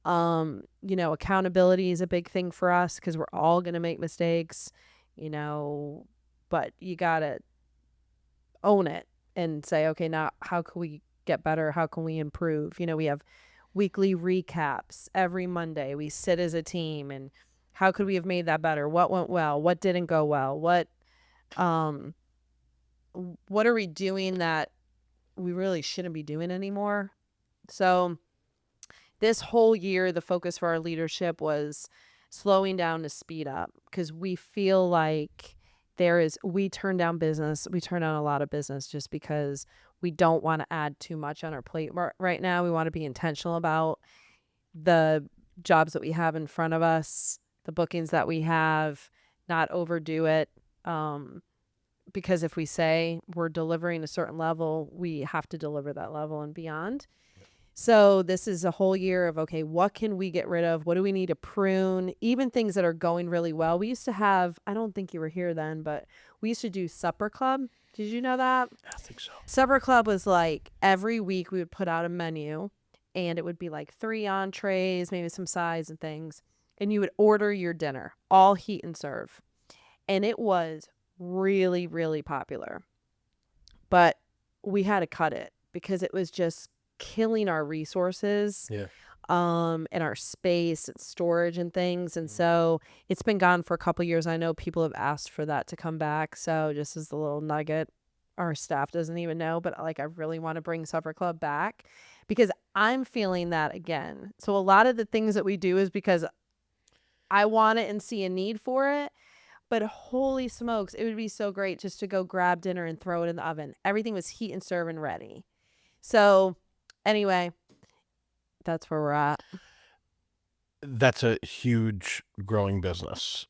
Accountability is a big thing for us because we're all going to make mistakes, but you got to own it and say, okay, now how can we get better? How can we improve? We have weekly recaps every Monday. We sit as a team and how could we have made that better? What went well? What didn't go well? What are we doing that we really shouldn't be doing anymore? So this whole year, the focus for our leadership was slowing down to speed up because we feel like we turn down a lot of business just because we don't want to add too much on our plate right now. We want to be intentional about the jobs that we have in front of us, the bookings that we have, not overdo it. Because if we say we're delivering a certain level, we have to deliver that level and beyond. So this is a whole year of, okay, what can we get rid of? What do we need to prune? Even things that are going really well. We used to have, I don't think you were here then, but we used to do supper club. Did you know that? I think so. Supper club was like every week we would put out a menu and it would be like 3 entrees, maybe some sides and things. And you would order your dinner, all heat and serve. And it was really, really popular. But we had to cut it because it was just killing our resources and our space and storage and things. And so it's been gone for a couple years. I know people have asked for that to come back. So just as a little nugget, our staff doesn't even know, but like I really want to bring Supper Club back because I'm feeling that again. So a lot of the things that we do is because I want it and see a need for it. But holy smokes, it would be so great just to go grab dinner and throw it in the oven. Everything was heat and serve and ready. So anyway, that's where we're at. That's a huge growing business.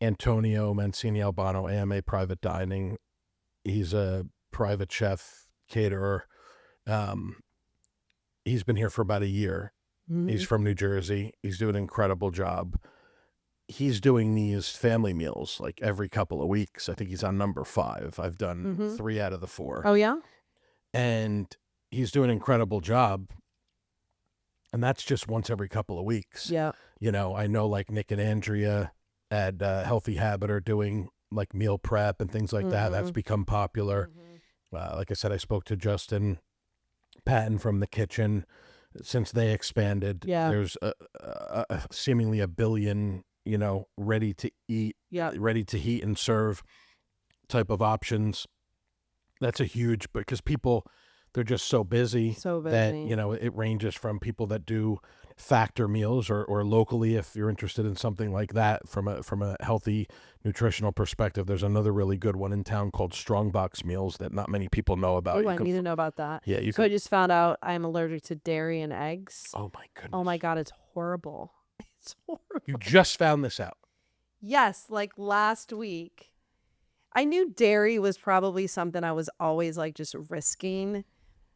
Antonio Mancini Albano, AMA Private Dining. He's a private chef, caterer. He's been here for about a year. Mm-hmm. He's from New Jersey. He's doing an incredible job. He's doing these family meals like every couple of weeks. I think he's on number 5. I've done 3 out of the 4. Oh, yeah? And he's doing an incredible job. And that's just once every couple of weeks. Yeah. I know like Nick and Andrea at Healthy Habit are doing like meal prep and things like that. That's become popular. Like I said, I spoke to Justin Patton from The Kitchen. Since they expanded, there's seemingly 1 billion, ready to eat, ready to heat and serve type of options. That's a huge, because people, they're just so busy that, it ranges from people that do factor meals or locally, if you're interested in something like that from a healthy nutritional perspective. There's another really good one in town called Strongbox Meals that not many people know about. Oh, I need to know about that. Yeah. I just found out I'm allergic to dairy and eggs. Oh my goodness. Oh my God, it's horrible. It's horrible. You just found this out? Yes, like last week. I knew dairy was probably something I was always like just risking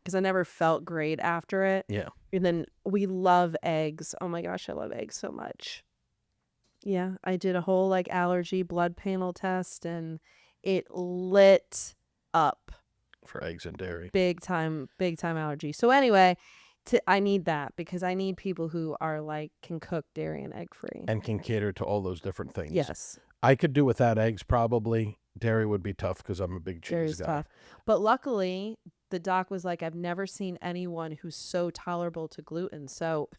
because I never felt great after it. Yeah. And then we love eggs. Oh my gosh, I love eggs so much. Yeah, I did a whole like allergy blood panel test and it lit up. For eggs and dairy. Big time allergy. So anyway, I need that because I need people who are like can cook dairy and egg free. And can cater to all those different things. Yes. I could do without eggs probably. Dairy would be tough because I'm a big cheese Dairy's guy. Tough. But luckily, the doc was like, I've never seen anyone who's so tolerable to gluten. So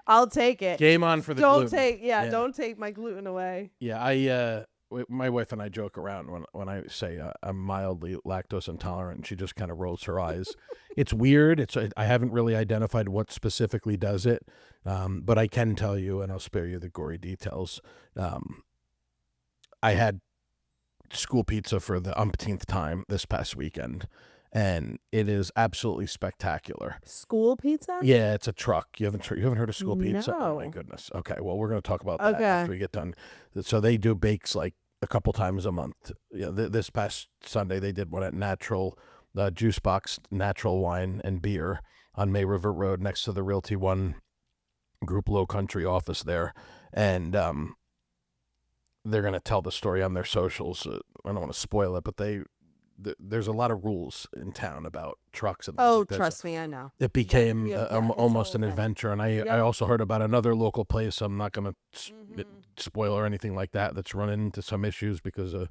I'll take it. Game on for the gluten. Don't take my gluten away. Yeah, my wife and I joke around when I say I'm mildly lactose intolerant, and she just kind of rolls her eyes. It's weird. I haven't really identified what specifically does it, but I can tell you, and I'll spare you the gory details. I had school pizza for the umpteenth time this past weekend, and it is absolutely spectacular. School pizza? Yeah, it's a truck. You haven't heard of school pizza? Oh my No. goodness. Okay, well we're going to talk about that Okay. after we get done. So they do bakes like a couple times a month. Yeah, this past Sunday they did one at Natural Juice Box Natural Wine and Beer on May River Road next to the Realty One Group Low Country office there, and they're going to tell the story on their socials. I don't want to spoil it, but there's a lot of rules in town about trucks and things Oh, like that. trust me, I know. It became Yeah, it's almost a an whole thing. adventure, and I Yep. also heard about another local place. I'm not going to Mhm. spoil or anything like that. That's running into some issues because a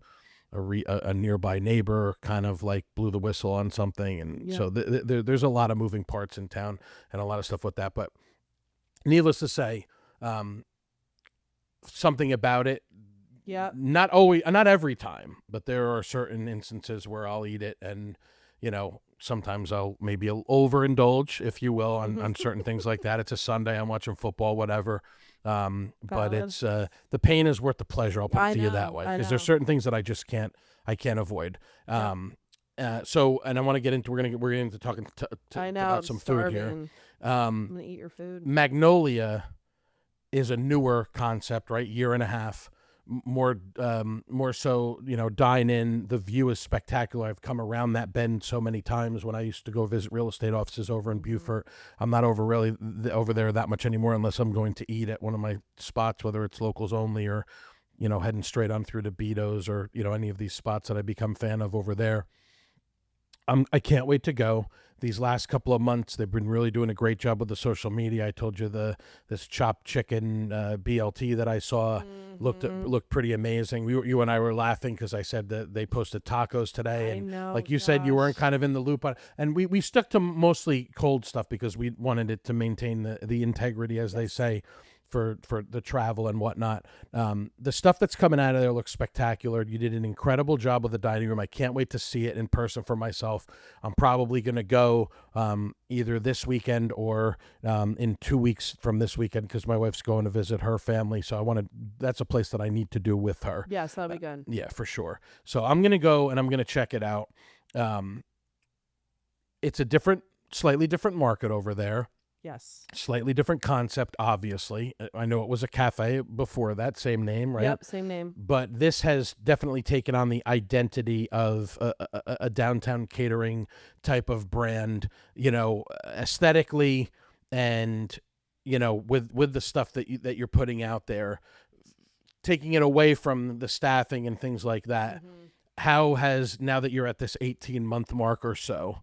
nearby neighbor kind of like blew the whistle on something, and Yeah. so there's a lot of moving parts in town and a lot of stuff with that. But needless to say, something about it. Yep. Not always, not every time, but there are certain instances where I'll eat it, and sometimes I'll maybe overindulge, if you will, on certain things like that. It's a Sunday, I'm watching football, whatever. But Valid. it's the pain is worth the pleasure. I'll put it to you that know, way, I because there's know. certain things that I can't avoid. So, and I want to get into we're gonna into talking I know. about I'm some food here. starving. I'm gonna eat your food. Magnolia is a newer concept, right? Year and a half. More so, dine in. The view is spectacular. I've come around that bend so many times when I used to go visit real estate offices over in Beaufort. I'm not over there that much anymore unless I'm going to eat at one of my spots, whether it's locals only or, heading straight on through to Beato's or, any of these spots that I become fan of over there. I can't wait to go. These last couple of months, they've been really doing a great job with the social media. I told you this chopped chicken BLT that I saw looked pretty amazing. You and I were laughing because I said that they posted tacos today, I and know, like you said, you weren't gosh. kind of in the loop on. And we stuck to mostly cold stuff because we wanted it to maintain the integrity, as they say, for the travel and whatnot. The stuff that's coming out of there looks spectacular. You did an incredible job with the dining room. I can't wait to see it in person for myself. I'm probably going to go either this weekend or in 2 weeks from this weekend because my wife's going to visit her family. So that's a place that I need to do with her. Yes, that'll be good. Yeah, for sure. So I'm going to go and I'm going to check it out. It's a slightly different market over there. Yes. Slightly different concept, obviously. I know it was a cafe before that, same name, right? Yep, same name. But this has definitely taken on the identity of a downtown catering type of brand, aesthetically, and with the stuff that you're putting out there, taking it away from the staffing and things like that. How has, now that you're at this 18-month mark or so,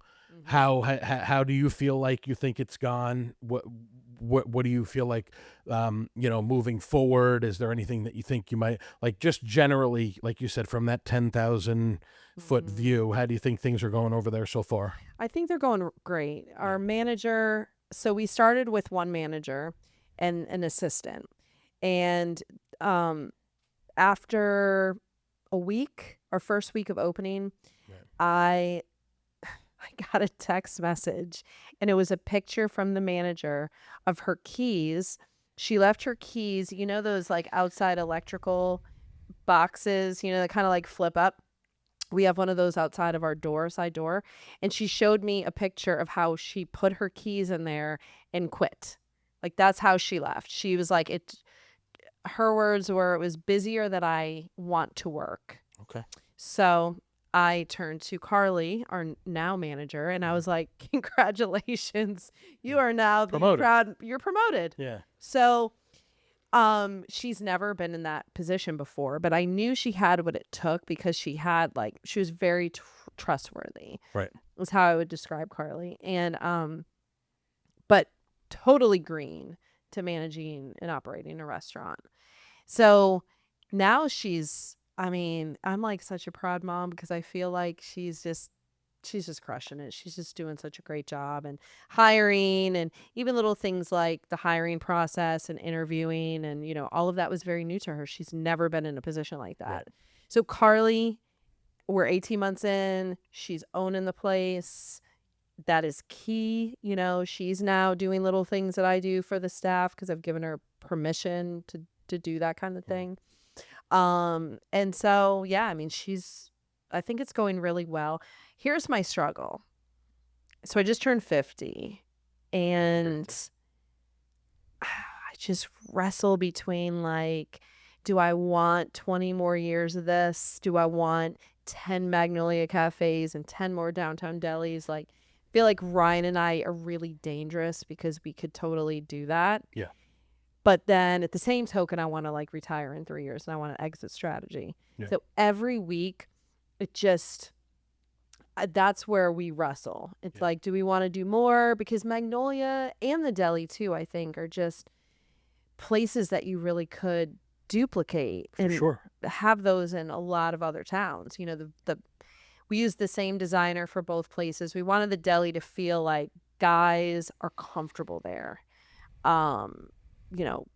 how do you feel like you think it's gone? What do you feel like, moving forward? Is there anything that you think you might, like, just generally, like you said, from that 10,000 foot view, how do you think things are going over there so far? I think they're going great. Our manager, so we started with one manager and an assistant. And after a week, our first week of opening, I got a text message, and it was a picture from the manager of her keys. She left her keys, those like outside electrical boxes, that kind of like flip up. We have one of those outside of our side door. And she showed me a picture of how she put her keys in there and quit. Like, that's how she left. She was like, her words were, it was busier than I want to work. Okay. So I turned to Carly, our now manager, and I was like, congratulations. You are now you're promoted. Yeah. So she's never been in that position before, but I knew she had what it took because she was very trustworthy. Right. Was how I would describe Carly. And but totally green to managing and operating a restaurant. So now I'm like such a proud mom because I feel like she's just crushing it. She's just doing such a great job, and hiring, and even little things like the hiring process and interviewing, and all of that was very new to her. She's never been in a position like that. Right. So Carly, we're 18 months in, she's owning the place. That is key. She's now doing little things that I do for the staff because I've given her permission to to do that kind of thing. And so, yeah, I mean, I think it's going really well. Here's my struggle. So I just turned 50 and I just wrestle between like, do I want 20 more years of this? Do I want 10 Magnolia cafes and 10 more downtown delis? Like, I feel like Ryan and I are really dangerous because we could totally do that. Yeah. But then at the same token, I want to like retire in 3 years and I want an exit strategy. Yeah. So every week, it just, that's where we wrestle. It's like, do we want to do more? Because Magnolia and the Deli too, I think, are just places that you really could duplicate and Sure. have those in a lot of other towns. You know, we used the same designer for both places. We wanted the Deli to feel like guys are comfortable there. You know,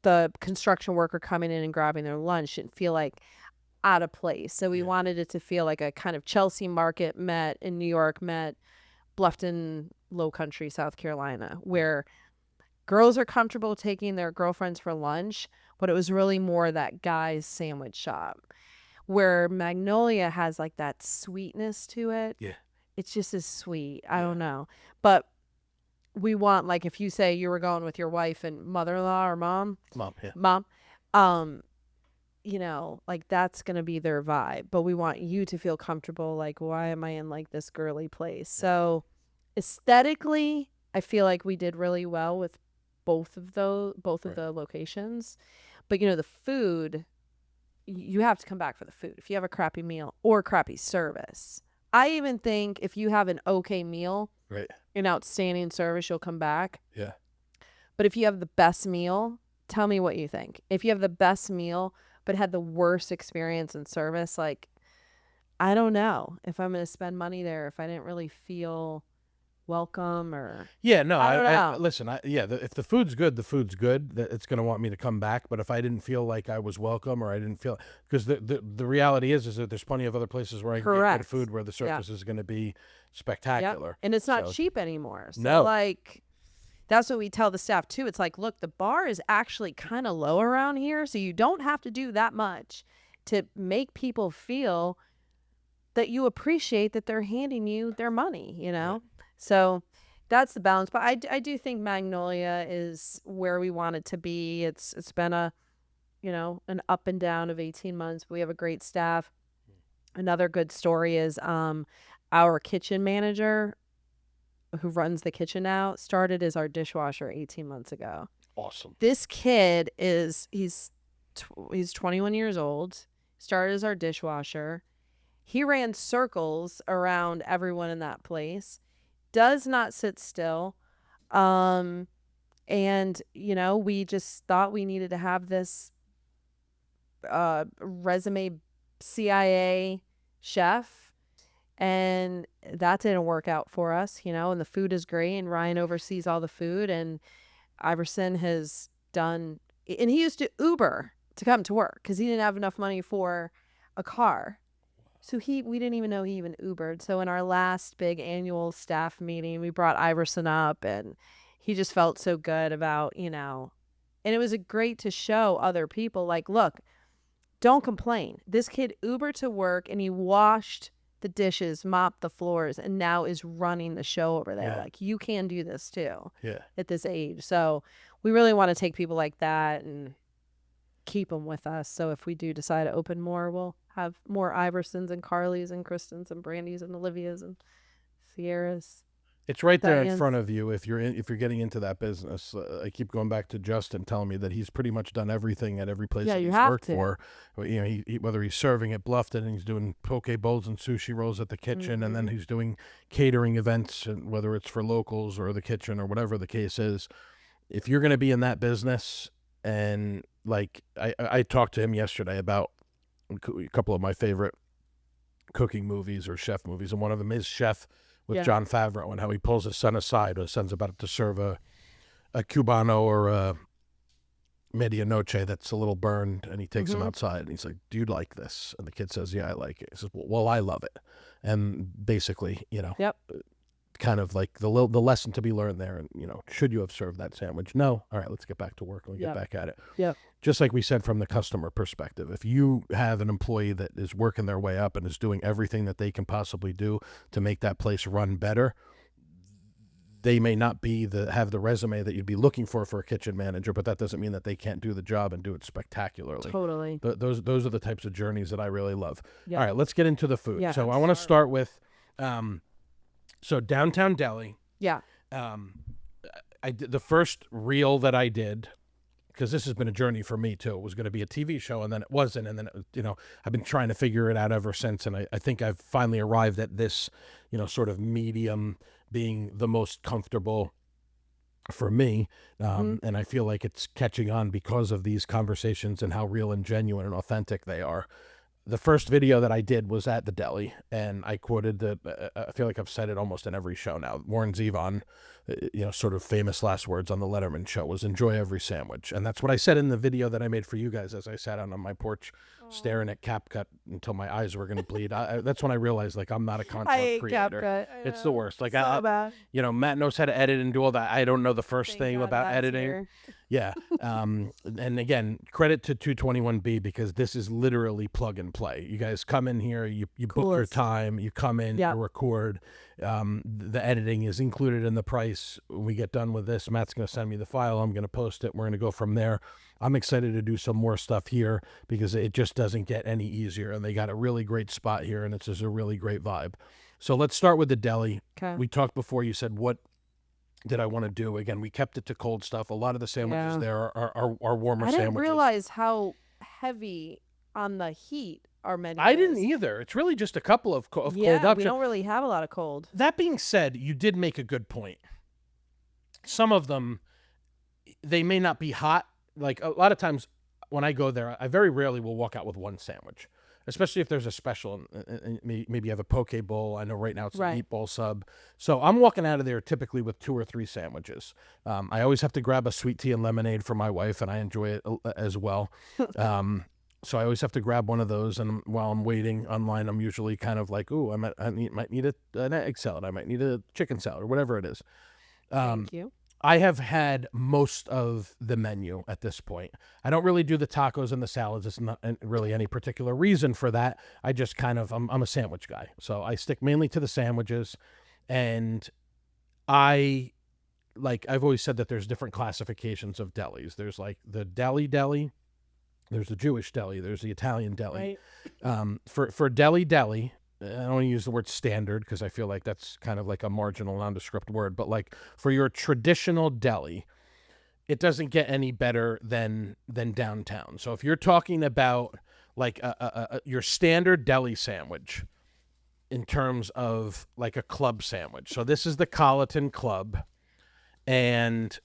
the construction worker coming in and grabbing their lunch shouldn't feel like out of place. So we wanted it to feel like a kind of Chelsea Market met in New York, met Bluffton, Low Country, South Carolina, where girls are comfortable taking their girlfriends for lunch, but it was really more that guy's sandwich shop. Where Magnolia has like that sweetness to it. Yeah. It's just as sweet. I don't know. But we want, like, if you say you were going with your wife and mother-in-law or mom, you know, like that's going to be their vibe. But we want you to feel comfortable. Like, why am I in like this girly place? So aesthetically, I feel like we did really well with both of the locations. But, you know, the food, you have to come back for the food. If you have a crappy meal or crappy service. I even think if you have an okay meal, Right. an outstanding service, you'll come back. Yeah. But if you have the best meal, tell me what you think. If you have the best meal but had the worst experience in service, like, I don't know if I'm going to spend money there if I didn't really feel welcome or Yeah, no, I don't know. listen, if the food's good, the food's good. It's going to want me to come back. But if I didn't feel like I was welcome or I didn't feel, because the reality is that there's plenty of other places where I can get Correct. good food where the service is going to be spectacular. And it's not So, cheap anymore. So No. like, that's what we tell the staff too. It's like, look, the bar is actually kind of low around here, so you don't have to do that much to make people feel that you appreciate that they're handing you their money, you know? So that's the balance. But I do think Magnolia is where we want it to be. It's been a, you know, an up and down of 18 months. But we have a great staff. Another good story is our kitchen manager who runs the kitchen now started as our dishwasher 18 months ago. Awesome. This kid he's 21 years old, started as our dishwasher. He ran circles around everyone in that place, does not sit still. And, you know, we just thought we needed to have this resume CIA chef. And that didn't work out for us, you know, and the food is great. And Ryan oversees all the food. And Iverson has done, and he used to Uber to come to work because he didn't have enough money for a car. So we didn't even know he even Ubered. So in our last big annual staff meeting, we brought Iverson up and he just felt so good about, you know, and it was great to show other people like, look, don't complain. This kid Ubered to work and he washed the dishes, mopped the floors, and now is running the show over there. Like, you can do this too at this age. So we really want to take people like that and keep them with us. So if we do decide to open more, we'll have more Iversons and Carlys and Kristens and Brandys and Olivias and Sierras. It's right there in Diane's. front of you if you're getting into that business. I keep going back to Justin telling me that he's pretty much done everything at every place that you he's have worked to. for. You know, he whether he's serving at Bluffton and he's doing poke bowls and sushi rolls at the kitchen, and then he's doing catering events, and whether it's for locals or the kitchen or whatever the case is. If you're going to be in that business, and like I talked to him yesterday about a couple of my favorite cooking movies or chef movies, and one of them is Chef with Jon Favreau, and how he pulls his son aside, or his son's about to serve a Cubano or a medianoche that's a little burned, and he takes him outside, and he's like, do you like this? And the kid says, yeah, I like it. He says, well, I love it. And basically, you know, kind of like the lesson to be learned there. And, you know, should you have served that sandwich? No. All right, let's get back to work and get back at it. Yep. Just like we said, from the customer perspective, if you have an employee that is working their way up and is doing everything that they can possibly do to make that place run better, they may not have the resume that you'd be looking for a kitchen manager, but that doesn't mean that they can't do the job and do it spectacularly. Totally. Those are the types of journeys that I really love. Yep. All right, let's get into the food. Yeah, so I want to start with, so Downtown Deli. Yeah. I did the first reel that I did, because this has been a journey for me too. It was going to be a TV show, and then it wasn't, and then I've been trying to figure it out ever since, and I think I've finally arrived at this, sort of medium being the most comfortable for me, and I feel like it's catching on because of these conversations and how real and genuine and authentic they are. The first video that I did was at the deli, and I quoted I feel like I've said it almost in every show now. Warren Zevon, sort of famous last words on the Letterman show was "enjoy every sandwich," and that's what I said in the video that I made for you guys as I sat out on my porch staring at CapCut until my eyes were going to bleed. That's when I realized, like, I'm not a content creator. CapCut. It's the worst. Like, so bad. Matt knows how to edit and do all that. I don't know the first Thank thing God about Matt's editing. here. Yeah. And again, credit to 221B, because this is literally plug and play. You guys come in here, you book your Coolest. time, you come in, you record. The editing is included in the price. When we get done with this, Matt's going to send me the file. I'm going to post it. We're going to go from there. I'm excited to do some more stuff here because it just doesn't get any easier. And they got a really great spot here, and it's just a really great vibe. So let's start with the deli. Okay. We talked before. You said, what did I want to do? Again, we kept it to cold stuff. A lot of the sandwiches there are warmer sandwiches. I didn't realize how heavy on the heat our menu I didn't is. either. It's really just a couple of cold options. We don't really have a lot of cold. That being said, you did make a good point. Some of them, they may not be hot. Like, a lot of times when I go there, I very rarely will walk out with one sandwich, especially if there's a special, and maybe you have a poke bowl. I know right now it's a meatball sub. So I'm walking out of there typically with 2 or 3 sandwiches. I always have to grab a sweet tea and lemonade for my wife, and I enjoy it as well. So I always have to grab one of those, and while I'm waiting online, I'm usually kind of like, ooh, I might need an egg salad. I might need a chicken salad, or whatever it is. Thank you. I have had most of the menu at this point. I don't really do the tacos and the salads. It's not really any particular reason for that. I just kind of, I'm a sandwich guy. So I stick mainly to the sandwiches. And I've always said that there's different classifications of delis. There's like the deli, there's the Jewish deli, there's the Italian deli. Right. For deli, I don't want to use the word standard because I feel like that's kind of like a marginal, nondescript word. But like for your traditional deli, it doesn't get any better than downtown. So if you're talking about like your standard deli sandwich in terms of like a club sandwich. So this is the Colleton Club. And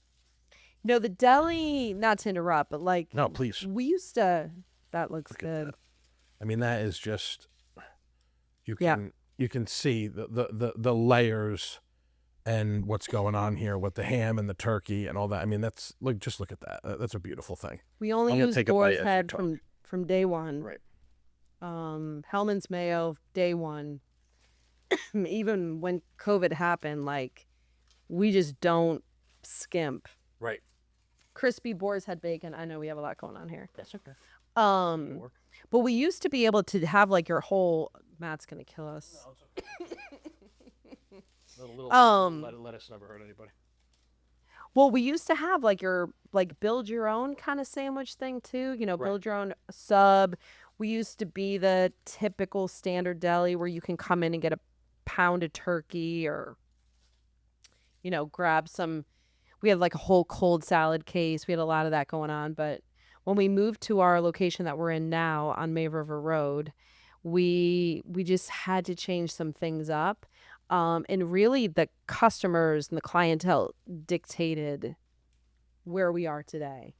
the deli, not to interrupt, but like, no, please. We used to, that looks good. That. I mean, that is just... You can see the layers and what's going on here with the ham and the turkey and all that. I mean, just look at that. That's a beautiful thing. We only use boar's head from day one. Right. Hellman's mayo, day one. Even when COVID happened, like, we just don't skimp. Right. Crispy boar's head bacon. I know we have a lot going on here. That's okay. But we used to be able to have like your whole... Matt's gonna kill us. No, lettuce never hurt anybody. Well, we used to have like your build your own kind of sandwich thing too. Build your own sub. We used to be the typical standard deli where you can come in and get a pound of turkey or, grab some. We had like a whole cold salad case. We had a lot of that going on. But when we moved to our location that we're in now on May River Road, we just had to change some things up. And really the customers and the clientele dictated where we are today.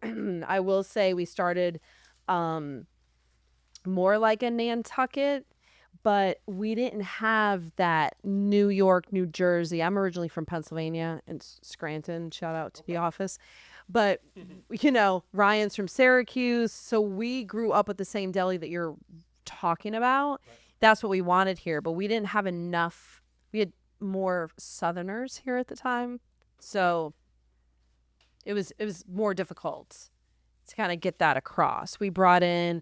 I will say we started more like a Nantucket, but we didn't have that New York, New Jersey. I'm originally from Pennsylvania and Scranton. Shout out to the office. But, Ryan's from Syracuse. So we grew up at the same deli that you're talking about. That's what we wanted here, but we didn't have enough. We had more Southerners here at the time, so it was more difficult to kind of get that across. We brought in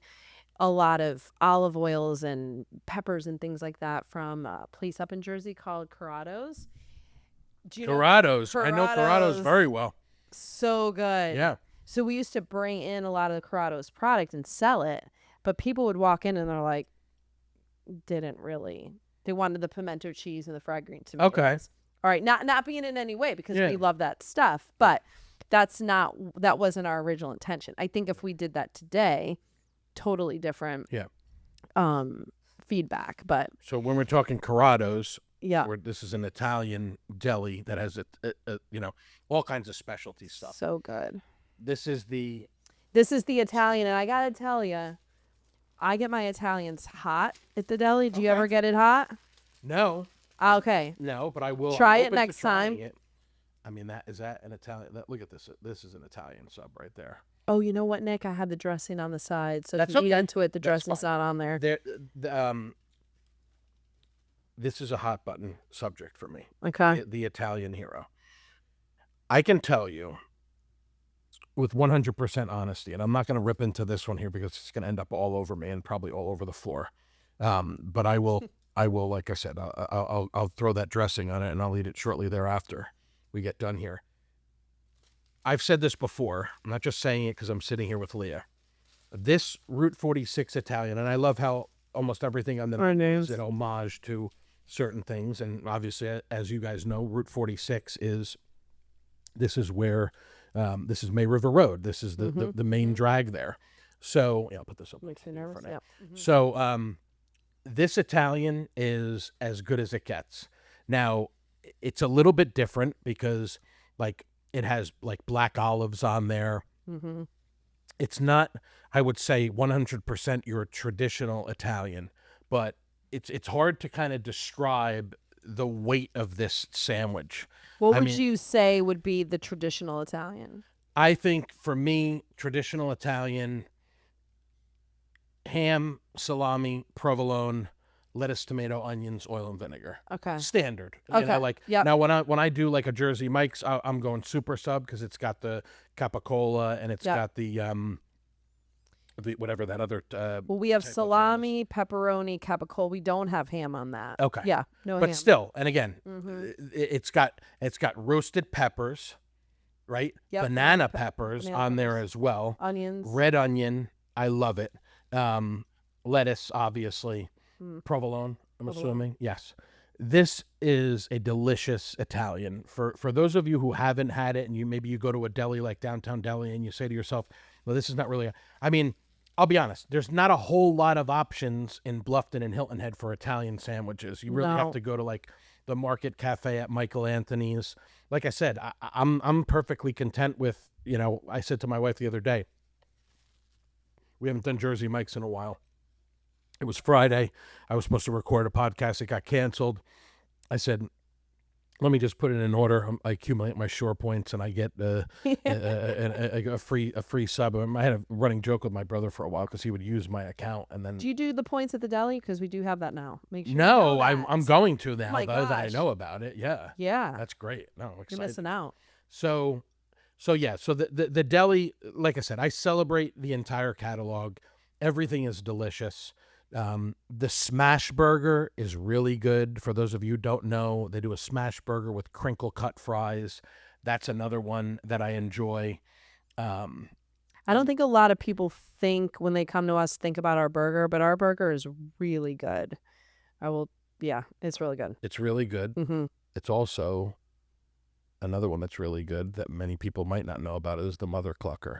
a lot of olive oils and peppers and things like that from a place up in Jersey called Corrado's. Do you know Corrado's. I know Corrado's very well. So good. Yeah. So we used to bring in a lot of the Corrado's product and sell it, but people would walk in and they're like, they wanted the pimento cheese and the fried green tomatoes. Okay. All right. Not being in any way because Yeah. we love that stuff, but that wasn't our original intention. I think if we did that today, totally different Yeah. feedback. But So when we're talking Corrado's, yeah, where this is an Italian deli that has all kinds of specialty stuff. so good. This is the Italian, and I gotta tell you, I get my Italians hot at the deli. Do you ever get it hot? no, Okay. no, but I will Try I'm it open to next trying time. it. I mean, that is an Italian. Look at this. This is an Italian sub right there. Oh, you know what, Nick? I had the dressing on the side, so That's if you eat okay. into it, the That's dressing's fine. not on there. This is a hot button subject for me. Okay. The Italian hero. I can tell you with 100% honesty, and I'm not going to rip into this one here because it's going to end up all over me and probably all over the floor. But I will, like I said, I'll throw that dressing on it and I'll eat it shortly thereafter we get done here. I've said this before. I'm not just saying it because I'm sitting here with Leah. This Route 46 Italian, and I love how almost everything on the menu is an homage to certain things. And obviously, as you guys know, Route 46 is where this is May River Road. This is the main drag there. So I'll put this up. Makes me nervous. Yeah. So this Italian is as good as it gets. Now, it's a little bit different because like it has like black olives on there. Mm-hmm. It's not, I would say, 100% your traditional Italian, but it's hard to kind of describe the weight of this sandwich. What would you say would be the traditional Italian? I think for me, traditional Italian, ham, salami, provolone, lettuce, tomato, onions, oil, and vinegar. Okay. Standard. Okay. Yep. Now when I do like a Jersey Mike's, I'm going super sub because it's got the capicola and it's got the whatever that other. Well, we have salami, pepperoni, capicola. We don't have ham on that. Okay. Yeah. No ham. But still, and again, Mm-hmm. it's got roasted peppers, right? Yep. Banana peppers Banana on there peppers. as well. Onions. Red onion, I love it. Lettuce, obviously. Provolone, I'm assuming. Yes. This is a delicious Italian. For those of you who haven't had it, and maybe you go to a deli like Downtown Deli and you say to yourself, well, this is not really I mean, I'll be honest, there's not a whole lot of options in Bluffton and Hilton Head for Italian sandwiches. You really have to go to like the Market Cafe at Michael Anthony's. Like I said, I'm perfectly content with, I said to my wife the other day, we haven't done Jersey Mike's in a while. It was Friday. I was supposed to record a podcast. It got canceled. I said, let me just put it in order. I accumulate my shore points and I get a free sub. I had a running joke with my brother for a while because he would use my account. And then, do you do the points at the deli? Because we do have that now. Make sure. No, I'm going to now my that I gosh. know about it. Yeah. Yeah. That's great. No, I'm excited. You're missing out. So the deli, like I said, I celebrate the entire catalog. Everything is delicious. The smash burger is really good. For those of you who don't know, they do a smash burger with crinkle cut fries. That's another one that I enjoy. I don't think a lot of people think when they come to us think about our burger, but our burger is really good. It's really good. It's really good. Mm-hmm. It's also another one that's really good that many people might not know about is the Mother Clucker,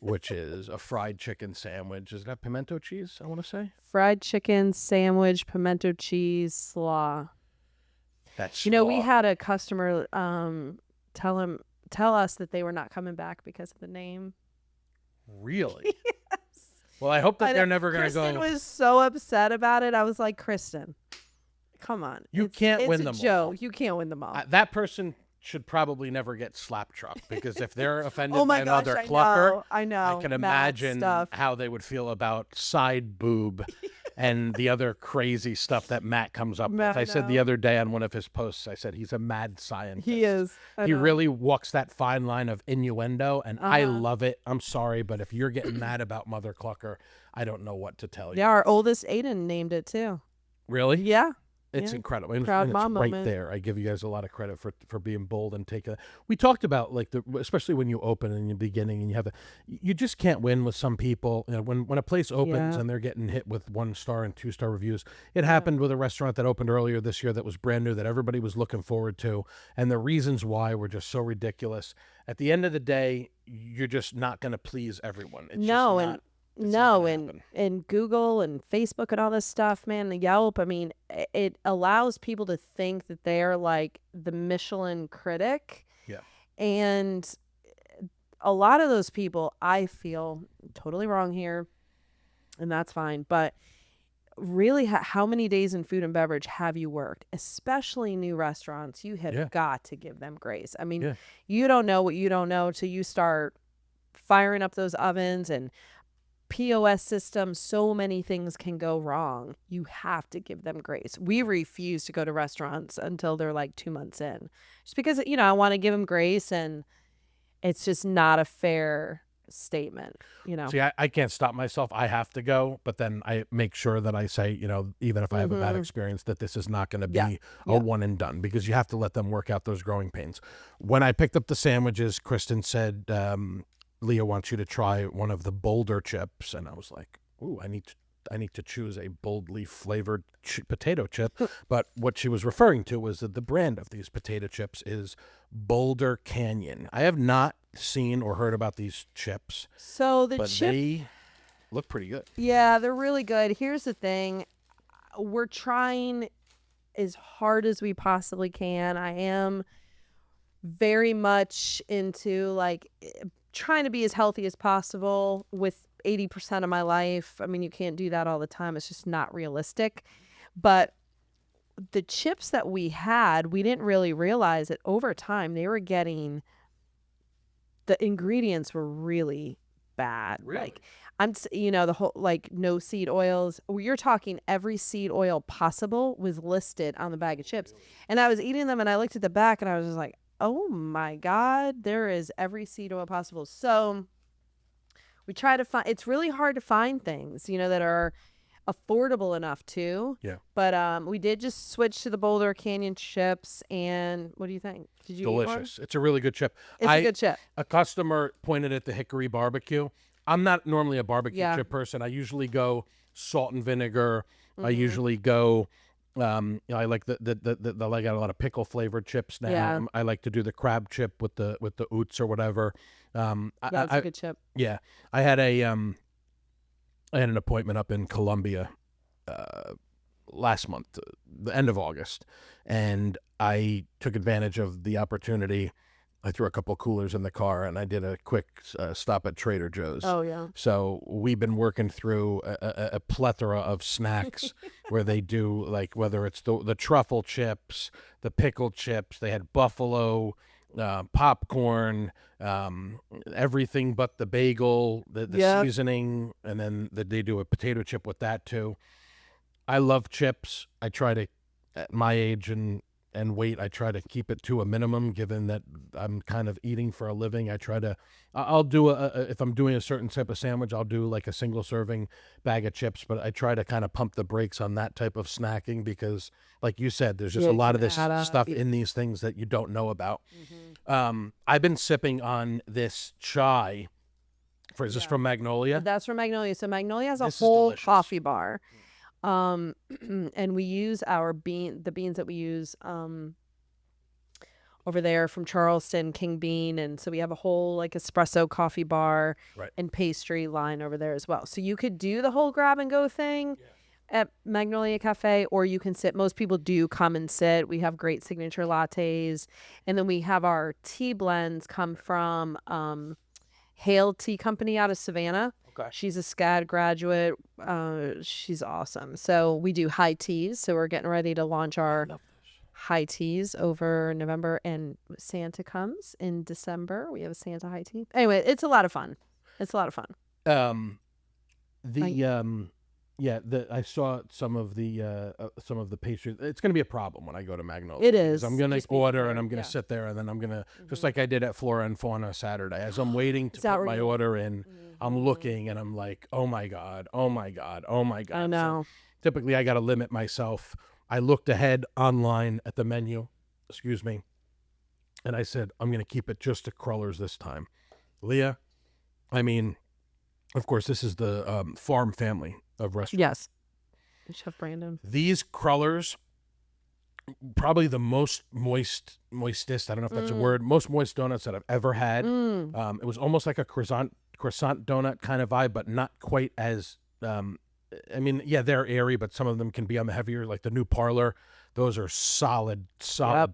which is a fried chicken sandwich. Is that pimento cheese, I want to say? Fried chicken sandwich, pimento cheese, slaw. That's we had a customer tell us that they were not coming back because of the name. Really? Yes. Well, I hope that they're never going to go. Kristen was so upset about it. I was like, Kristen, come on. You can't win them all. You can't win them all. That person should probably never get slap truck because if they're offended Oh my by gosh, another clucker, I know. I can Mad imagine stuff. how they would feel about side boob. and the other crazy stuff that Matt comes up with. Matt, I said the no. other day on one of his posts, I said he's a mad scientist. He is. I He know. really walks that fine line of innuendo, and I Uh-huh. love it. I'm sorry, but if you're getting mad about Mother Clucker, I don't know what to tell you. Yeah, our oldest Aiden named it too. Really? Yeah. It's Yeah. incredible. And Proud it's mom right moment. there. I give you guys a lot of credit for being bold and taking. We talked about like especially when you open in the beginning and you have you just can't win with some people. You know, when a place opens Yeah. and they're getting hit with 1-star and 2-star reviews. It happened with a restaurant that opened earlier this year that was brand new that everybody was looking forward to, and the reasons why were just so ridiculous. At the end of the day, you're just not going to please everyone. It's No, just and not. no, gonna and happen. and Google and Facebook and all this stuff, man, the Yelp, I mean, it allows people to think that they're like the Michelin critic. Yeah. And a lot of those people, I feel totally wrong here, and that's fine, but really how many days in food and beverage have you worked, especially new restaurants? You have Yeah. got to give them grace. I mean, Yeah. you don't know what you don't know till you start firing up those ovens and POS systems. So many things can go wrong. You have to give them grace. We refuse to go to restaurants until they're like 2 months in, just because, I want to give them grace, and it's just not a fair statement, See, I can't stop myself. I have to go, but then I make sure that I say, even if I have a bad experience, that this is not going to be Yeah. a Yeah. one and done, because you have to let them work out those growing pains. When I picked up the sandwiches, Kristen said, Leah wants you to try one of the bolder chips. And I was like, ooh, I need to choose a boldly flavored potato chip. But what she was referring to was that the brand of these potato chips is Boulder Canyon. I have not seen or heard about these chips, So the but chip, they look pretty good. yeah, they're really good. Here's the thing. We're trying as hard as we possibly can. I am very much into like trying to be as healthy as possible with 80% of my life. I mean, you can't do that all the time. It's just not realistic. But the chips that we had, we didn't really realize that over time they were getting, the ingredients were really bad. Really? Like the whole like no seed oils. You're talking every seed oil possible was listed on the bag of chips. And I was eating them and I looked at the back and I was just like, oh my God, there is every seed oil possible. So we try to find, it's really hard to find things, that are affordable enough too. Yeah. But we did just switch to the Boulder Canyon chips. And what do you think? Did you eat one? Delicious. It's a really good chip. It's a good chip. A customer pointed at the hickory barbecue. I'm not normally a barbecue chip person. I usually go salt and vinegar. I usually go. I like I got a lot of pickle flavored chips now. Yeah. I like to do the crab chip with the oots or whatever. Yeah, it's a good chip. Yeah, I had an appointment up in Columbia last month, the end of August, and I took advantage of the opportunity. I threw a couple coolers in the car, and I did a quick stop at Trader Joe's. Oh, yeah. So we've been working through a plethora of snacks where they do, like, whether it's the truffle chips, the pickle chips, they had buffalo, popcorn, everything but the bagel, the seasoning, and then they do a potato chip with that too. I love chips. I try to, at my age and weight, I try to keep it to a minimum, given that I'm kind of eating for a living. I'll do if I'm doing a certain type of sandwich, I'll do like a single serving bag of chips, but I try to kind of pump the brakes on that type of snacking because, like you said, there's just a lot of this stuff in these things that you don't know about. I've been sipping on this chai. Is this from Magnolia? That's from Magnolia. So Magnolia has a This is whole delicious. coffee bar. And we use the beans that we use over there from Charleston, King Bean, and so we have a whole like espresso coffee bar and pastry line over there as well. So you could do the whole grab and go thing at Magnolia Cafe, or you can sit. Most people do come and sit. We have great signature lattes, and then we have our tea blends come from Hale Tea Company out of Savannah. Okay. She's a SCAD graduate. She's awesome. So we do high teas. So we're getting ready to launch our high teas over November, and Santa comes in December. We have a Santa high tea. Anyway, it's a lot of fun. Yeah, I saw some of the pastries. It's going to be a problem when I go to Magnolia. It because is. I'm going to Just be order and prepared. I'm going to Yeah. sit there and then I'm going to just Mhm. like I did at Flora and Fauna Saturday. As I'm waiting Is to that put where my you? order in, I'm Mhm. looking and I'm like, oh my god, oh my god, oh my I god. So know. typically I got to limit myself. I looked ahead online at the menu, excuse me, and I said I'm going to keep it just to crullers this time. Leah, I mean, of course, this is the farm family of restaurants. Yes. Chef Brandon. These crullers, probably the most moistest, I don't know if that's a Mm. word, most moist donuts that I've ever had. Mm. It was almost like a croissant donut kind of vibe, but not quite as I mean, yeah, they're airy, but some of them can be on the heavier, like the new Parlor. Those are solid, Yep.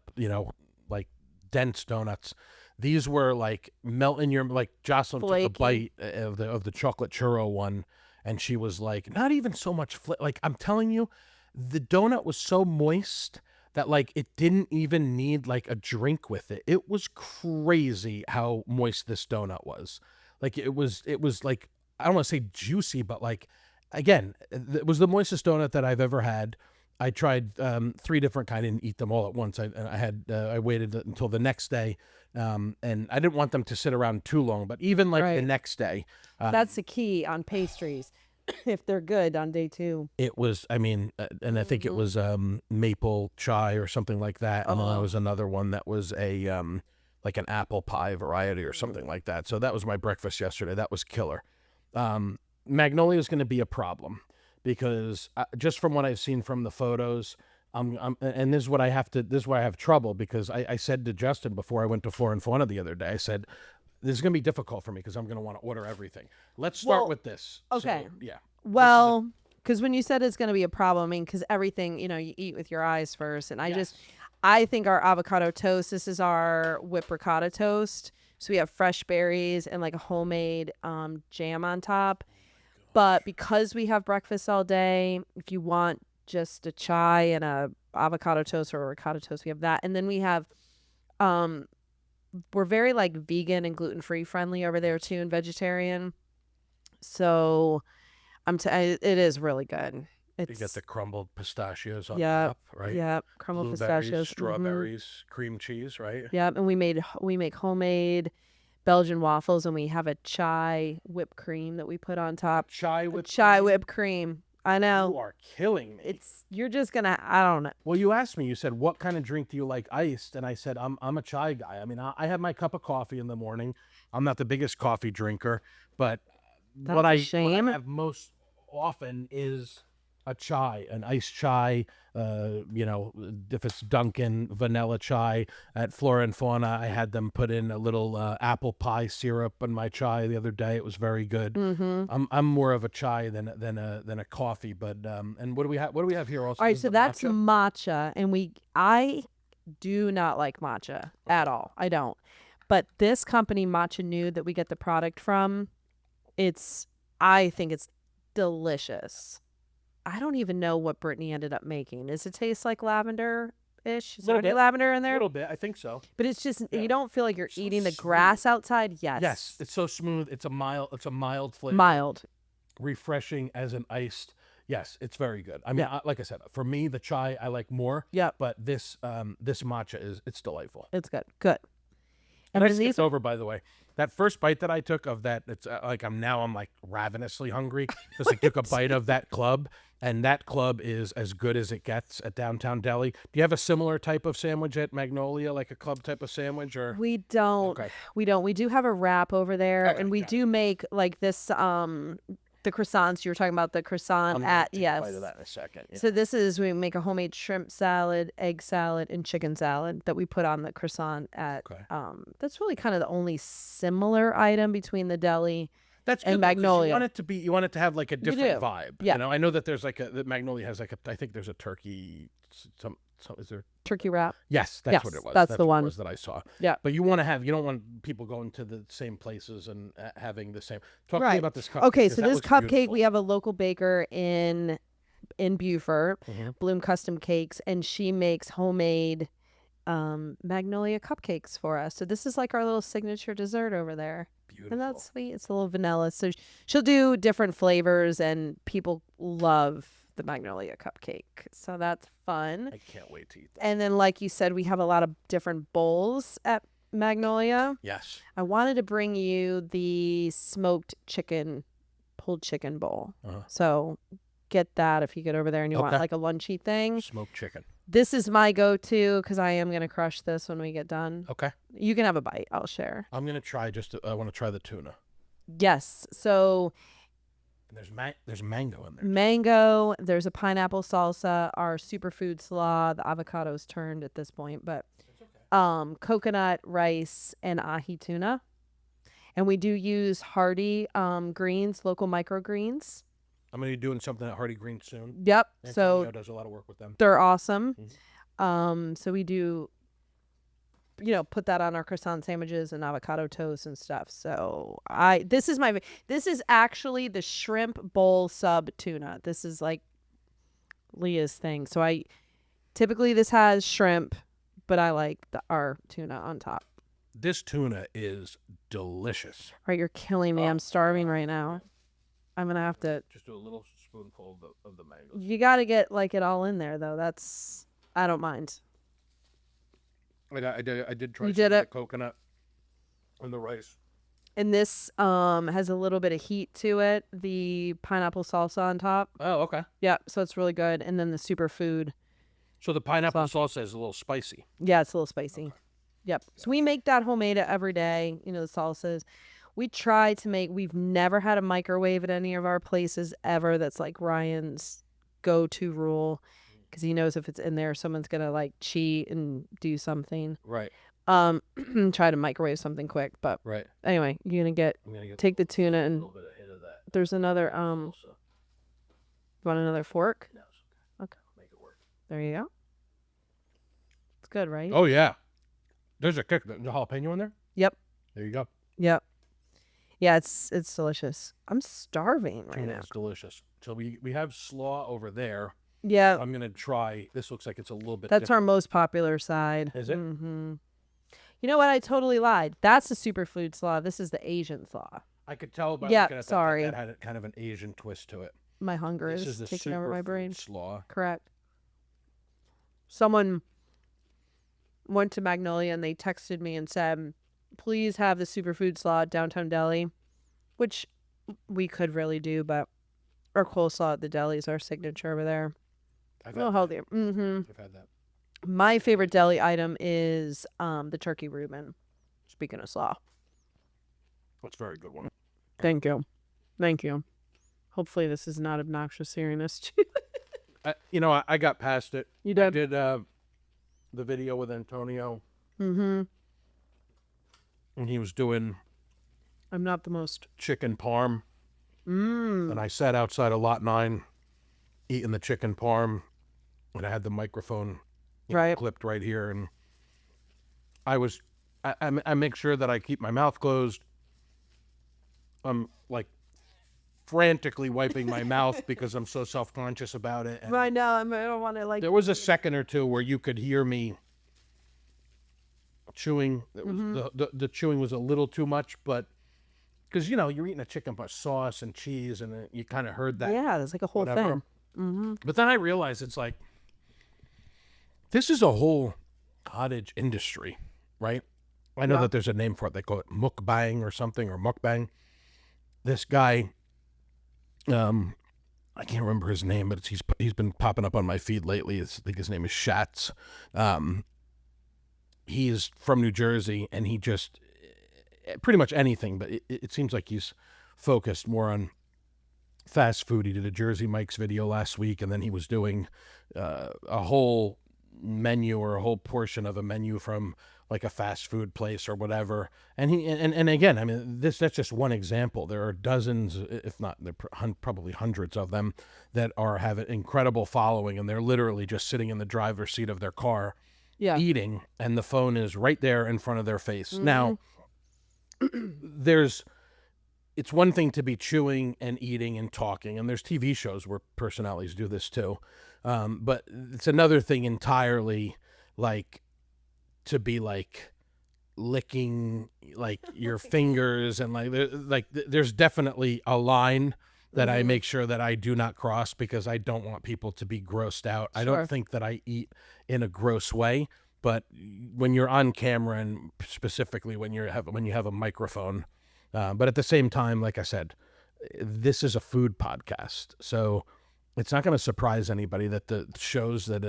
like dense donuts. These were like melt in your, like Jocelyn took a Flaky. bite of the chocolate churro one, and she was like, not even so much like I'm telling you, the donut was so moist that like it didn't even need like a drink with it. It was crazy how moist this donut was. Like it was like, I don't want to say juicy, but like, again, it was the moistest donut that I've ever had. I tried 3 different kind, and eat them all at once. I waited until the next day, and I didn't want them to sit around too long. But even like the Right. next day, That's the key on pastries. If they're good on day 2. it was, I mean, and I think it Mhm. was maple chai or something like that, and then there Oh. was another one that was a like an apple pie variety or something like that. So that was my breakfast yesterday. That was killer. Magnolia is going to be a problem because just from what I've seen from the photos, and this is what I have to. This is why I have trouble, because I said to Justin before I went to Flora and Fauna the other day, I said, this is going to be difficult for me because I'm going to want to order everything. Let's start Well, with this. okay. So, yeah. Well, because when you said it's going to be a problem, I mean, because everything, you eat with your eyes first. And Yes. I think our avocado toast, this is our whipped ricotta toast. So we have fresh berries and like a homemade jam on top. But because we have breakfast all day, if you want just a chai and a avocado toast or a ricotta toast, we have that. And then we have, um, we're very like vegan and gluten-free friendly over there too, and vegetarian. So it is really good. You get It's the crumbled pistachios on yeah, top, right? yeah, crumbled Blueberries, pistachios. strawberries, cream cheese, right? Yeah, and we make homemade Belgian waffles, and we have a chai whipped cream that we put on top. Chai A with chai cream? whipped cream. I know. You are killing me. You're just gonna, I don't know. Well, you asked me. You said, "What kind of drink do you like iced?" And I said, "I'm a chai guy. I mean, I have my cup of coffee in the morning. I'm not the biggest coffee drinker, but That's a what shame. I have most often is a chai, an iced chai. If it's Dunkin' vanilla chai. At Flora and Fauna, I had them put in a little apple pie syrup in my chai the other day. It was very good. Mm-hmm. I'm more of a chai than a coffee. But and what do we have? What do we have here also? All right, This is so the that's matcha? matcha, and I do not like matcha at all. I don't. But this company, Matcha Nude, that we get the product from, I think it's delicious. I don't even know what Brittany ended up making. Does it taste like lavender-ish? Is there Little any bit. lavender in A there? little bit, I think so. But it's just, Yeah. you don't feel like you're So eating the smooth. grass outside. Yes. Yes, it's so smooth. It's a mild flavor. Mild. Refreshing as an iced. Yes, it's very good. I mean, Yeah. like I said, for me, the chai I like more. Yep. But this matcha it's delightful. It's good. Good. And I then skipped over, by the way, that first bite that I took of that. It's like I'm like ravenously hungry because I took a bite of that club, and that club is as good as it gets at Downtown Deli. Do you have a similar type of sandwich at Magnolia, like a club type of sandwich, or? We don't. Okay. We don't. We do have a wrap over there, Okay, and we got do make like this the croissants you were talking about, the croissant I'm gonna at take yes. a bite of that in a second. Yeah. So this is, we make a homemade shrimp salad, egg salad, and chicken salad that we put on the croissant at Okay. That's really kind of the only similar item between the deli That's and good, though, 'cause Magnolia. You want it to have like a different do. vibe. Yeah. You know, I know that there's like that Magnolia has like I think there's a turkey. Is there? Turkey wrap. Yes, that's what Yes, it was. that's the what one. it was that I saw. Yeah. But you don't want people going to the same places and having the same. Talk to me Right. about this cupcake. Okay, 'cause so that this looks cupcake, beautiful. we have a local baker in Beaufort, Mhm. Bloom Custom Cakes, and she makes homemade Magnolia cupcakes for us. So this is like our little signature dessert over there. Beautiful. And that's sweet. It's a little vanilla. So she'll do different flavors, and people love the Magnolia cupcake. So that's fun. I can't wait to eat that. And then, like you said, we have a lot of different bowls at Magnolia. Yes. I wanted to bring you the smoked chicken, pulled chicken bowl. So get that if you get over there and you want like a lunchy thing. Smoked chicken. This is my go-to because I am going to crush this when we get done. Okay. You can have a bite. I'll share. I'm going to try I want to try the tuna. Yes. So there's mango in there. Mango. There's a pineapple salsa, our superfood slaw. The avocado's turned at this point, but coconut, rice, and ahi tuna. And we do use Hardy greens, local microgreens. I'm going to be doing something at Hardy Green soon. Yep. Antonio So does a lot of work with them. they're awesome. So we do, put that on our croissant sandwiches and avocado toast and stuff. So this is actually the shrimp bowl sub tuna. This is like Leah's thing. So typically this has shrimp, but I like our tuna on top. This tuna is delicious. Right, you're killing me. I'm starving right now. I'm gonna have to just do a little spoonful of the mango. You got to get like it all in there though. I don't mind. I did try. You did it? The coconut and the rice. And this has a little bit of heat to it. The pineapple salsa on top. Oh, okay. Yeah, so it's really good. And then the superfood. So the pineapple salsa is a little spicy. Yeah, it's a little spicy. Okay. Yep. So we make that homemade every day. The salsas. We try to we've never had a microwave at any of our places ever. That's like Ryan's go-to rule, because he knows if it's in there, someone's going to like cheat and do something. Right. Try to microwave something quick. But right. Anyway, you're going to take the tuna and a little bit of hit of that. There's another, you want another fork? No, it's okay. Okay. Make it work. There you go. It's good, right? Oh, yeah. There's a kick. The jalapeno in there? Yep. There you go. Yep. Yeah, it's delicious. I'm starving right now. It's delicious. So we have slaw over there. Yeah. I'm going to try. This looks like it's a little bit That's different. our most popular side. Is it? Mm-hmm. You know what? I totally lied. That's the superfood slaw. This is the Asian slaw. I could tell by Yeah, looking at sorry. that had kind of an Asian twist to it. My hunger This is the taking over my brain. Slaw. Correct. Someone went to Magnolia and they texted me and said, please have the superfood slaw at downtown Deli, which we could really do, but our coleslaw at the deli is our signature over there. I've A little healthier. Mm-hmm. I've had that. My favorite deli item is the turkey Reuben. Speaking of slaw. That's a very good one. Thank you. Thank you. Hopefully this is not obnoxious hearing this. I got past it. You did? I did the video with Antonio. Mm-hmm. And he was doing I'm not the most. chicken parm. And I sat outside of Lot 9 eating the chicken parm. And I had the microphone clipped right here. And I make sure that I keep my mouth closed. I'm like frantically wiping my mouth because I'm so self-conscious about it. And I know. I don't want to like. there was a second or two where you could hear me chewing. It was, the chewing was a little too much, but because you're eating a chicken with sauce and cheese, and you kind of heard that. Yeah, there's like a whole thing. Mm-hmm. But then I realized it's like this is a whole cottage industry, right? I know that there's a name for it. They call it mukbang or something, or mukbang. This guy, I can't remember his name, but he's been popping up on my feed lately. I think his name is Schatz. He's from New Jersey, and he just pretty much anything, but it seems like he's focused more on fast food. He did a Jersey Mike's video last week, and then he was doing a whole menu or a whole portion of a menu from like a fast food place or whatever. And and again, I mean, that's just one example. There are dozens, if not probably hundreds of them that have an incredible following, and they're literally just sitting in the driver's seat of their car eating, and the phone is right there in front of their face. Now, it's one thing to be chewing and eating and talking, and there's TV shows where personalities do this too. But it's another thing entirely, like to be like licking like your fingers and there's definitely a line that I make sure that I do not cross because I don't want people to be grossed out. I don't Sure. think that I eat in a gross way, but when you're on camera and specifically when you have a microphone, but at the same time, like I said, this is a food podcast, so it's not going to surprise anybody that the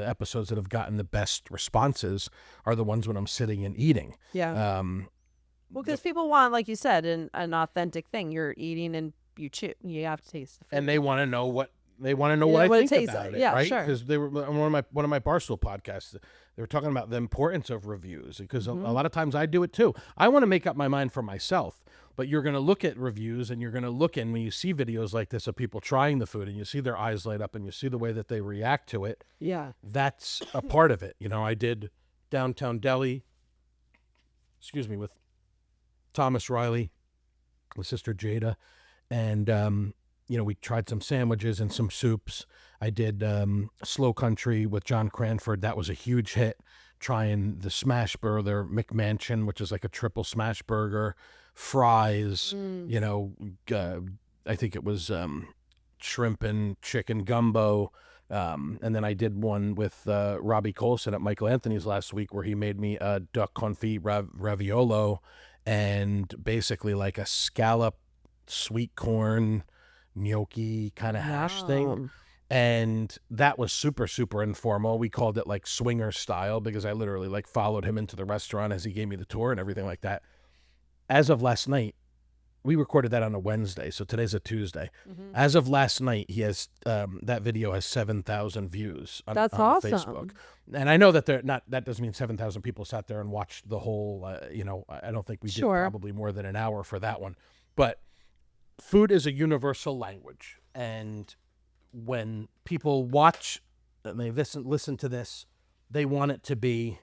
episodes that have gotten the best responses are the ones when I'm sitting and eating. Yeah. Well, because people want, like you said, an authentic thing. You're eating and you chew. You have to taste the food. And they want to know what I what it think tastes about like. it, Yeah, right? sure. Because they were on one of my Barstool podcasts. They were talking about the importance of reviews because a lot of times I do it too. I want to make up my mind for myself, but you're going to look at reviews and you're going to look in when you see videos like this of people trying the food and you see their eyes light up and you see the way that they react to it. Yeah. That's a part of it. I did Downtown Deli, with Thomas Riley, with Sister Jada, and we tried some sandwiches and some soups. I did Slow Country with John Cranford. That was a huge hit. Trying the smash burger, McMansion, which is like a triple smash burger, fries. I think it was shrimp and chicken gumbo. And then I did one with Robbie Colson at Michael Anthony's last week where he made me a duck confit raviolo and basically like a scallop sweet corn gnocchi kind of hash thing. Yum. And that was super, super informal. We called it like swinger style because I literally like followed him into the restaurant as he gave me the tour and everything like that. As of last night, we recorded that on a Wednesday, so today's a Tuesday. As of last night, he has that video has 7,000 views on awesome. Facebook. And I know that that doesn't mean 7,000 people sat there and watched the whole. I don't think we did probably more than an hour for that one. But food is a universal language, and when people watch and they listen to this, they want it to be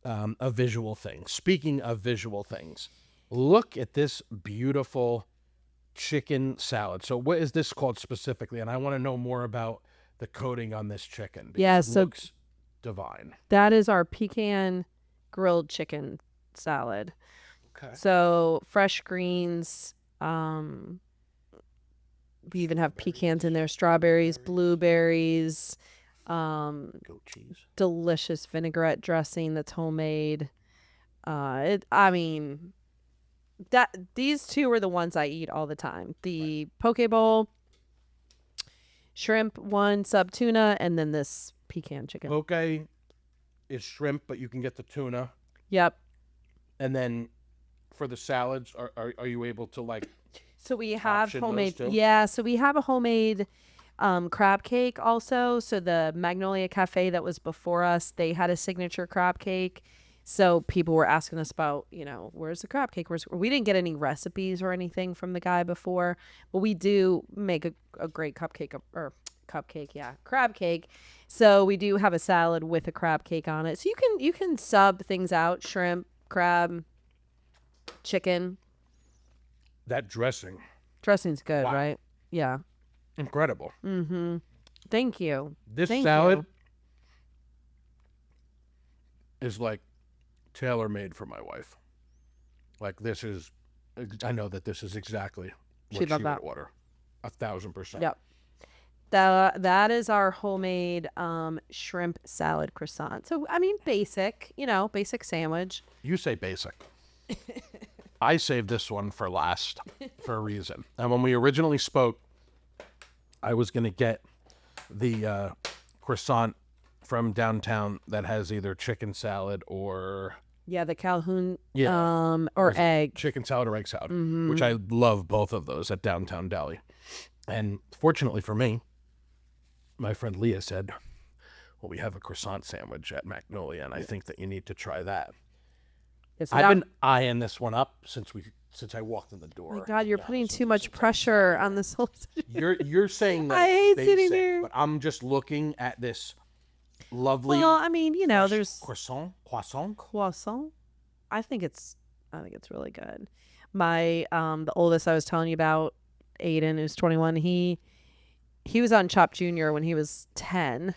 a visual thing. Speaking of visual things, look at this beautiful chicken salad. So what is this called specifically? And I want to know more about the coating on this chicken. Yeah, It so looks divine. that is our pecan grilled chicken salad. Okay. So fresh greens. We even have pecans in there, strawberries, blueberries, Goat cheese. delicious vinaigrette dressing that's homemade. These two are the ones I eat all the time. The poke bowl, shrimp one, sub tuna, and then this pecan chicken. Poke is shrimp, but you can get the tuna. Yep. And then for the salads, are you able to like? So we have option homemade. those two? Yeah. So we have a homemade crab cake also. So the Magnolia Cafe that was before us, they had a signature crab cake. So people were asking us about, where's the crab cake? We didn't get any recipes or anything from the guy before, but we do make a great crab cake. So we do have a salad with a crab cake on it. So you can sub things out: shrimp, crab, chicken. That dressing's Good, Wow. right? Yeah. incredible. Mm-hmm. Thank you. This Thank salad you. is like tailor-made for my wife. Like I know that this is exactly what She'd she love would that. order. 1,000%. Yep. That is our homemade shrimp salad croissant. So basic, basic sandwich. You say basic. I saved this one for last for a reason. And when we originally spoke, I was going to get the croissant from downtown that has either chicken salad or Yeah, the Calhoun Yeah. or egg. chicken salad or egg salad, Mm-hmm. which I love both of those at Downtown Deli. And fortunately for me, my friend Leah said, well, we have a croissant sandwich at Magnolia, and I think that you need to try that. Yes, I've been eyeing this one up since I walked in the door. Oh my God, you're Yeah, putting since- too much since I pressure sat on this whole You're saying that I hate it's sitting basic, there. but I'm just looking at this lovely Well, there's croissant. croissant. I think it's really good. My the oldest I was telling you about, Aiden, who's 21, he was on Chop Junior when he was 10.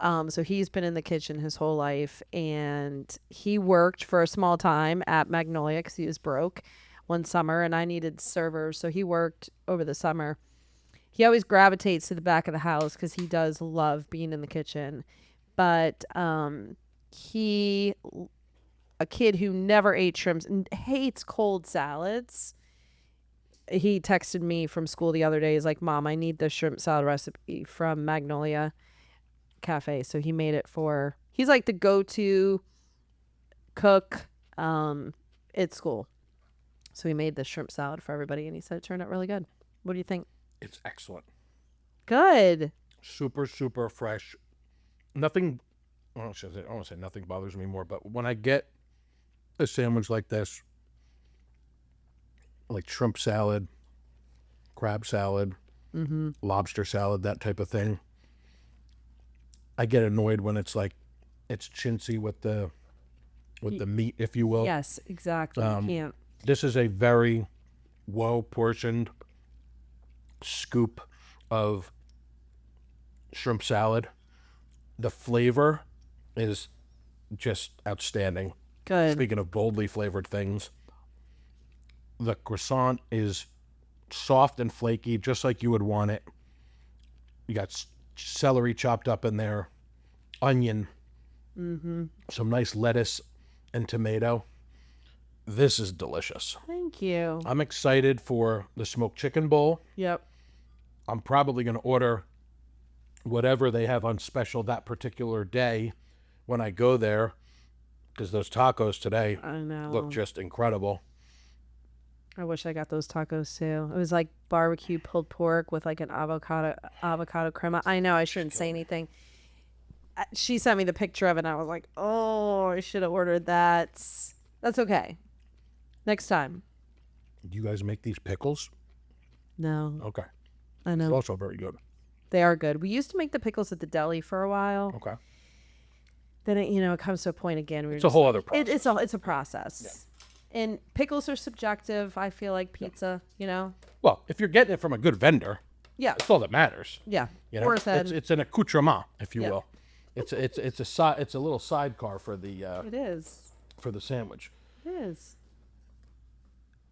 So he's been in the kitchen his whole life, and he worked for a small time at Magnolia because he was broke one summer, and I needed servers, so he worked over the summer. He always gravitates to the back of the house because he does love being in the kitchen. But he, a kid who never ate shrimps and hates cold salads. He texted me from school the other day. He's like, "Mom, I need the shrimp salad recipe from Magnolia Cafe." So he made it for. He's like the go-to cook at school. So he made the shrimp salad for everybody, and he said it turned out really good. What do you think? It's excellent. Good. Super, super fresh. Nothing, I don't want to say nothing bothers me more, but when I get a sandwich like this, like shrimp salad, crab salad, lobster salad, that type of thing, I get annoyed when it's like, it's chintzy with the meat, if you will. Yes, exactly. You can't. This is a very well portioned scoop of shrimp salad. The flavor is just outstanding. Good. Speaking of boldly flavored things, the croissant is soft and flaky, just like you would want it. You got celery chopped up in there, onion, some nice lettuce and tomato. This is delicious. Thank you. I'm excited for the smoked chicken bowl. Yep. I'm probably going to order whatever they have on special that particular day when I go there, because those tacos today I know. look just incredible. I wish I got those tacos too. It was like barbecue pulled pork with like an avocado crema. I know I shouldn't say anything. She sent me the picture of it, and I was like, "Oh, I should have ordered that." That's okay. Next time. Do you guys make these pickles? No, Okay. I It's know also very good. they are good. We used to make the pickles at the deli for a while. Okay. Then it comes to a point again. It's a whole other process. It's a process. And pickles are subjective. I feel like pizza. Well, if you're getting it from a good vendor, Yeah. that's all that matters. Yeah. You know, Or said. it's an accoutrement, if you Yeah. will. It's a little sidecar for the It is. sandwich. It is.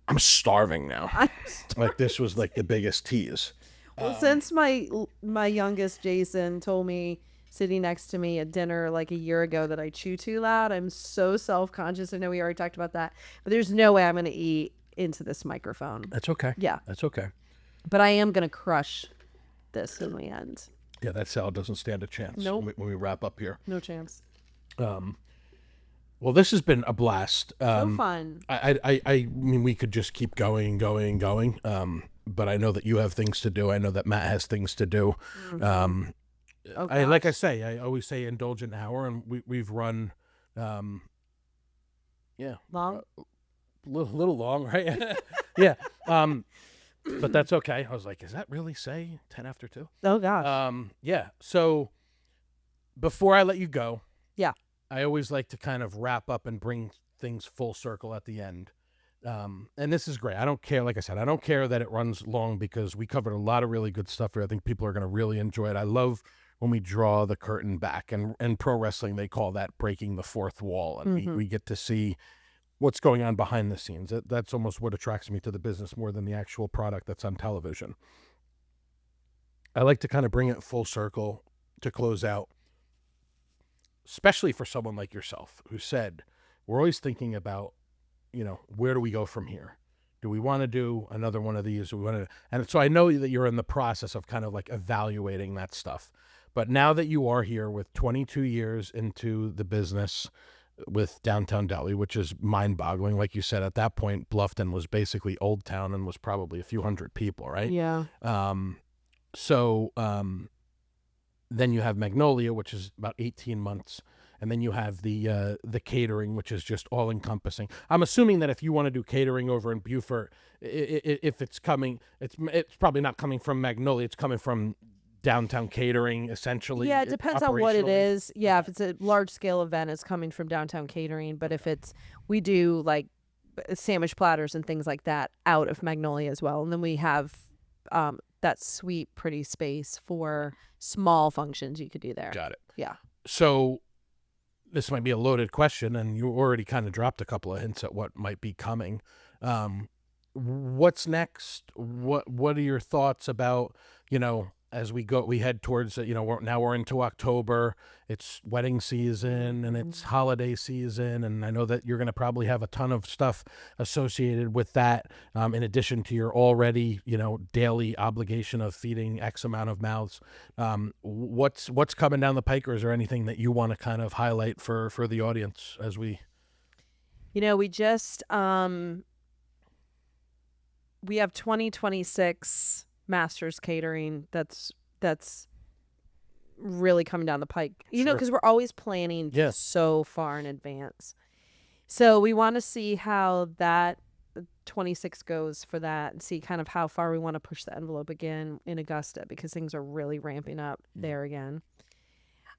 I'm starving now. I'm Like this was like the biggest tease. Well, since my youngest Jason told me sitting next to me at dinner like a year ago that I chew too loud, I'm so self-conscious. I know we already talked about that, but there's no way I'm going to eat into this microphone. That's okay. Yeah. That's okay. But I am going to crush this in the end. Yeah, that salad doesn't stand a chance. Nope. When we wrap up here. No chance. Well, this has been a blast. So fun. I mean, we could just keep going. But I know that you have things to do. I know that Matt has things to do. Like I say, I always say indulgent hour, and we've run, Long? a little long, right? Yeah. But that's okay. I was like, is that really say 10 after 2? Oh, gosh. Yeah. So before I let you go, Yeah. I always like to kind of wrap up and bring things full circle at the end. And this is great. I don't care. Like I said, I don't care that it runs long because we covered a lot of really good stuff here. I think people are going to really enjoy it. I love when we draw the curtain back, and pro wrestling, they call that breaking the fourth wall. And we get to see what's going on behind the scenes. That's almost what attracts me to the business more than the actual product that's on television. I like to kind of bring it full circle to close out, especially for someone like yourself who said, we're always thinking about, where do we go from here? Do we want to do another one of these? And so I know that you're in the process of kind of like evaluating that stuff. But now that you are here with 22 years into the business with Downtown Deli, which is mind-boggling. Like you said, at that point, Bluffton was basically Old Town and was probably a few hundred people, right? Yeah. So then you have Magnolia, which is about 18 months. And then you have the catering, which is just all-encompassing. I'm assuming that if you want to do catering over in Beaufort, if it's coming, it's probably not coming from Magnolia. It's coming from Downtown Catering, essentially. Yeah, it depends on what it operationally. is. Yeah, if it's a large-scale event, it's coming from Downtown Catering. But if we do like sandwich platters and things like that out of Magnolia as well. And then we have that sweet, pretty space for small functions you could do there. Got it. Yeah. So this might be a loaded question, and you already kind of dropped a couple of hints at what might be coming. What's next? What are your thoughts about, as we head towards, we're into October, it's wedding season and it's holiday season. And I know that you're going to probably have a ton of stuff associated with that. In addition to your already, daily obligation of feeding X amount of mouths. What's coming down the pike, or is there anything that you want to kind of highlight for the audience as we, we just, we have 2026 Masters Catering that's really coming down the pike. Sure. Because we're always planning so far in advance. So we want to see how that 26 goes for that, and see kind of how far we want to push the envelope again in Augusta, because things are really ramping up there again.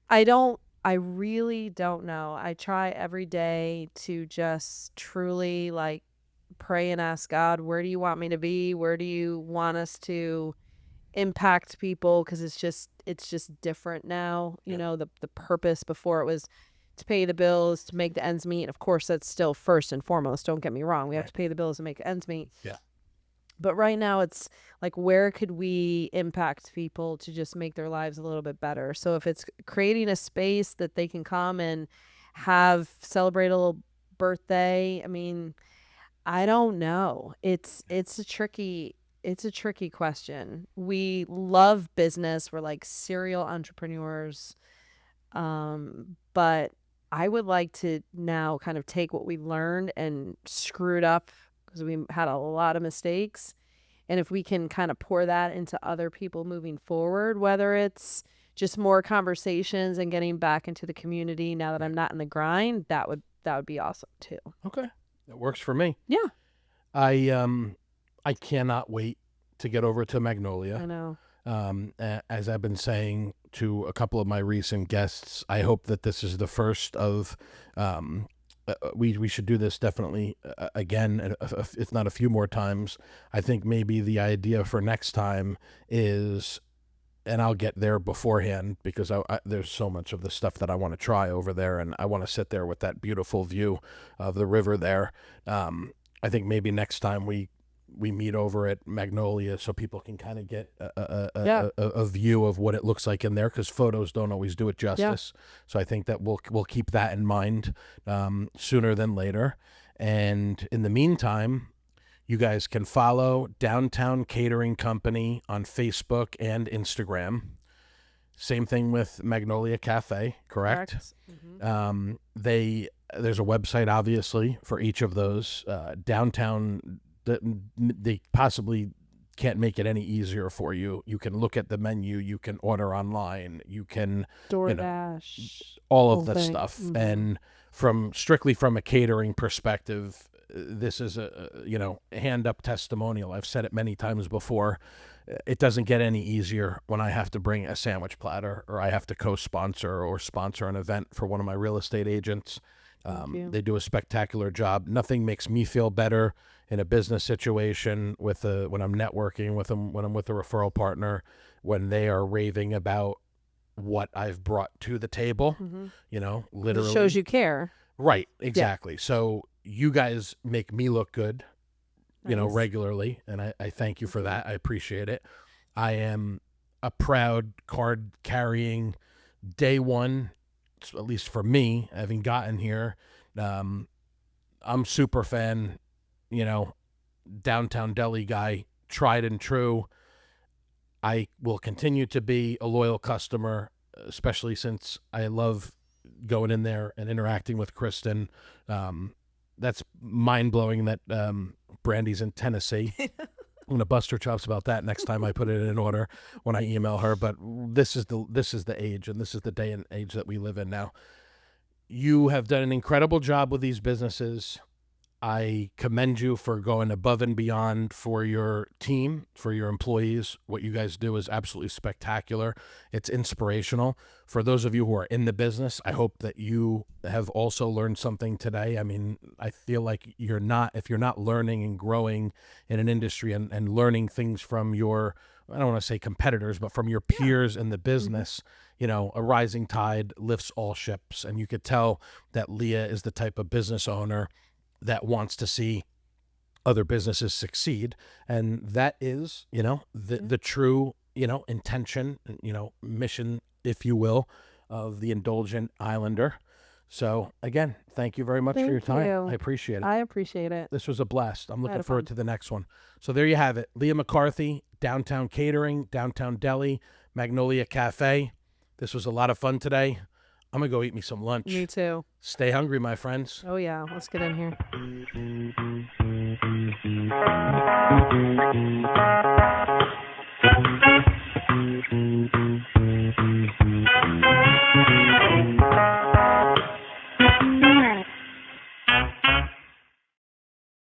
I really don't know. I try every day to just truly pray and ask God, where do you want me to be? Where do you want us to impact people? Because it's just different now. The purpose before, it was to pay the bills, to make the ends meet. Of course, that's still first and foremost. Don't get me wrong. We have to pay the bills and make ends meet. Yeah. But right now it's where could we impact people to just make their lives a little bit better? So if it's creating a space that they can come and celebrate a little birthday, I mean, I don't know. It's a tricky question. We love business. We're serial entrepreneurs. But I would like to now kind of take what we learned and screw it up, because we had a lot of mistakes. And if we can kind of pour that into other people moving forward, whether it's just more conversations and getting back into the community now that I'm not in the grind, that would be awesome too. Okay. That works for me. Yeah. I cannot wait to get over to Magnolia. I know. As I've been saying to a couple of my recent guests, I hope that this is the first of, we should do this definitely again, if not a few more times. I think maybe the idea for next time is, and I'll get there beforehand, because there's so much of the stuff that I want to try over there, and I want to sit there with that beautiful view of the river there. I think maybe next time we meet over at Magnolia, so people can kind of get a view of what it looks like in there, because photos don't always do it justice. Yeah. So I think that we'll keep that in mind sooner than later. And in the meantime, you guys can follow Downtown Catering Company on Facebook and Instagram. Same thing with Magnolia Cafe, correct? Mm-hmm. There's a website, obviously, for each of those. Downtown, they possibly can't make it any easier for you. You can look at the menu, you can order online, you can DoorDash, all of that stuff. Mm-hmm. And strictly from a catering perspective, this is a hand up testimonial. I've said it many times before. It doesn't get any easier when I have to bring a sandwich platter, or I have to co-sponsor or sponsor an event for one of my real estate agents. They do a spectacular job. Nothing makes me feel better in a business situation when I'm networking with them, when I'm with a referral partner, when they are raving about what I've brought to the table. Mm-hmm. Literally it shows you care. Right, exactly. Yeah. So you guys make me look good, nice. Regularly, and I thank you for that. I appreciate it. I am a proud card carrying day one, at least for me, having gotten here. I'm super fan, downtown Deli guy, tried and true. I will continue to be a loyal customer, especially since I love going in there and interacting with Kristen. That's mind-blowing that Brandy's in Tennessee. I'm going to bust her chops about that next time I put it in order when I email her. But this is the age, and this is the day and age that we live in now. You have done an incredible job with these businesses. I commend you for going above and beyond for your team, for your employees. What you guys do is absolutely spectacular. It's inspirational. For those of you who are in the business, I hope that you have also learned something today. I mean, I feel like if you're not learning and growing in an industry and learning things from your, I don't want to say competitors, but from your peers in the business, you know, a rising tide lifts all ships. And you could tell that Leah is the type of business owner that wants to see other businesses succeed. And that is, you know, the true, you know, intention, you know, mission, if you will, of the Indulgent Islander. So again, thank you very much for your Thank time. you. I appreciate it. I appreciate it. This was a blast. I'm looking had forward fun. to the next one. So there you have it. Leah McCarthy, Downtown Catering, Downtown Deli, Magnolia Cafe. This was a lot of fun today. I'm going to go eat me some lunch. Me too. Stay hungry, my friends. Oh yeah, let's get in here.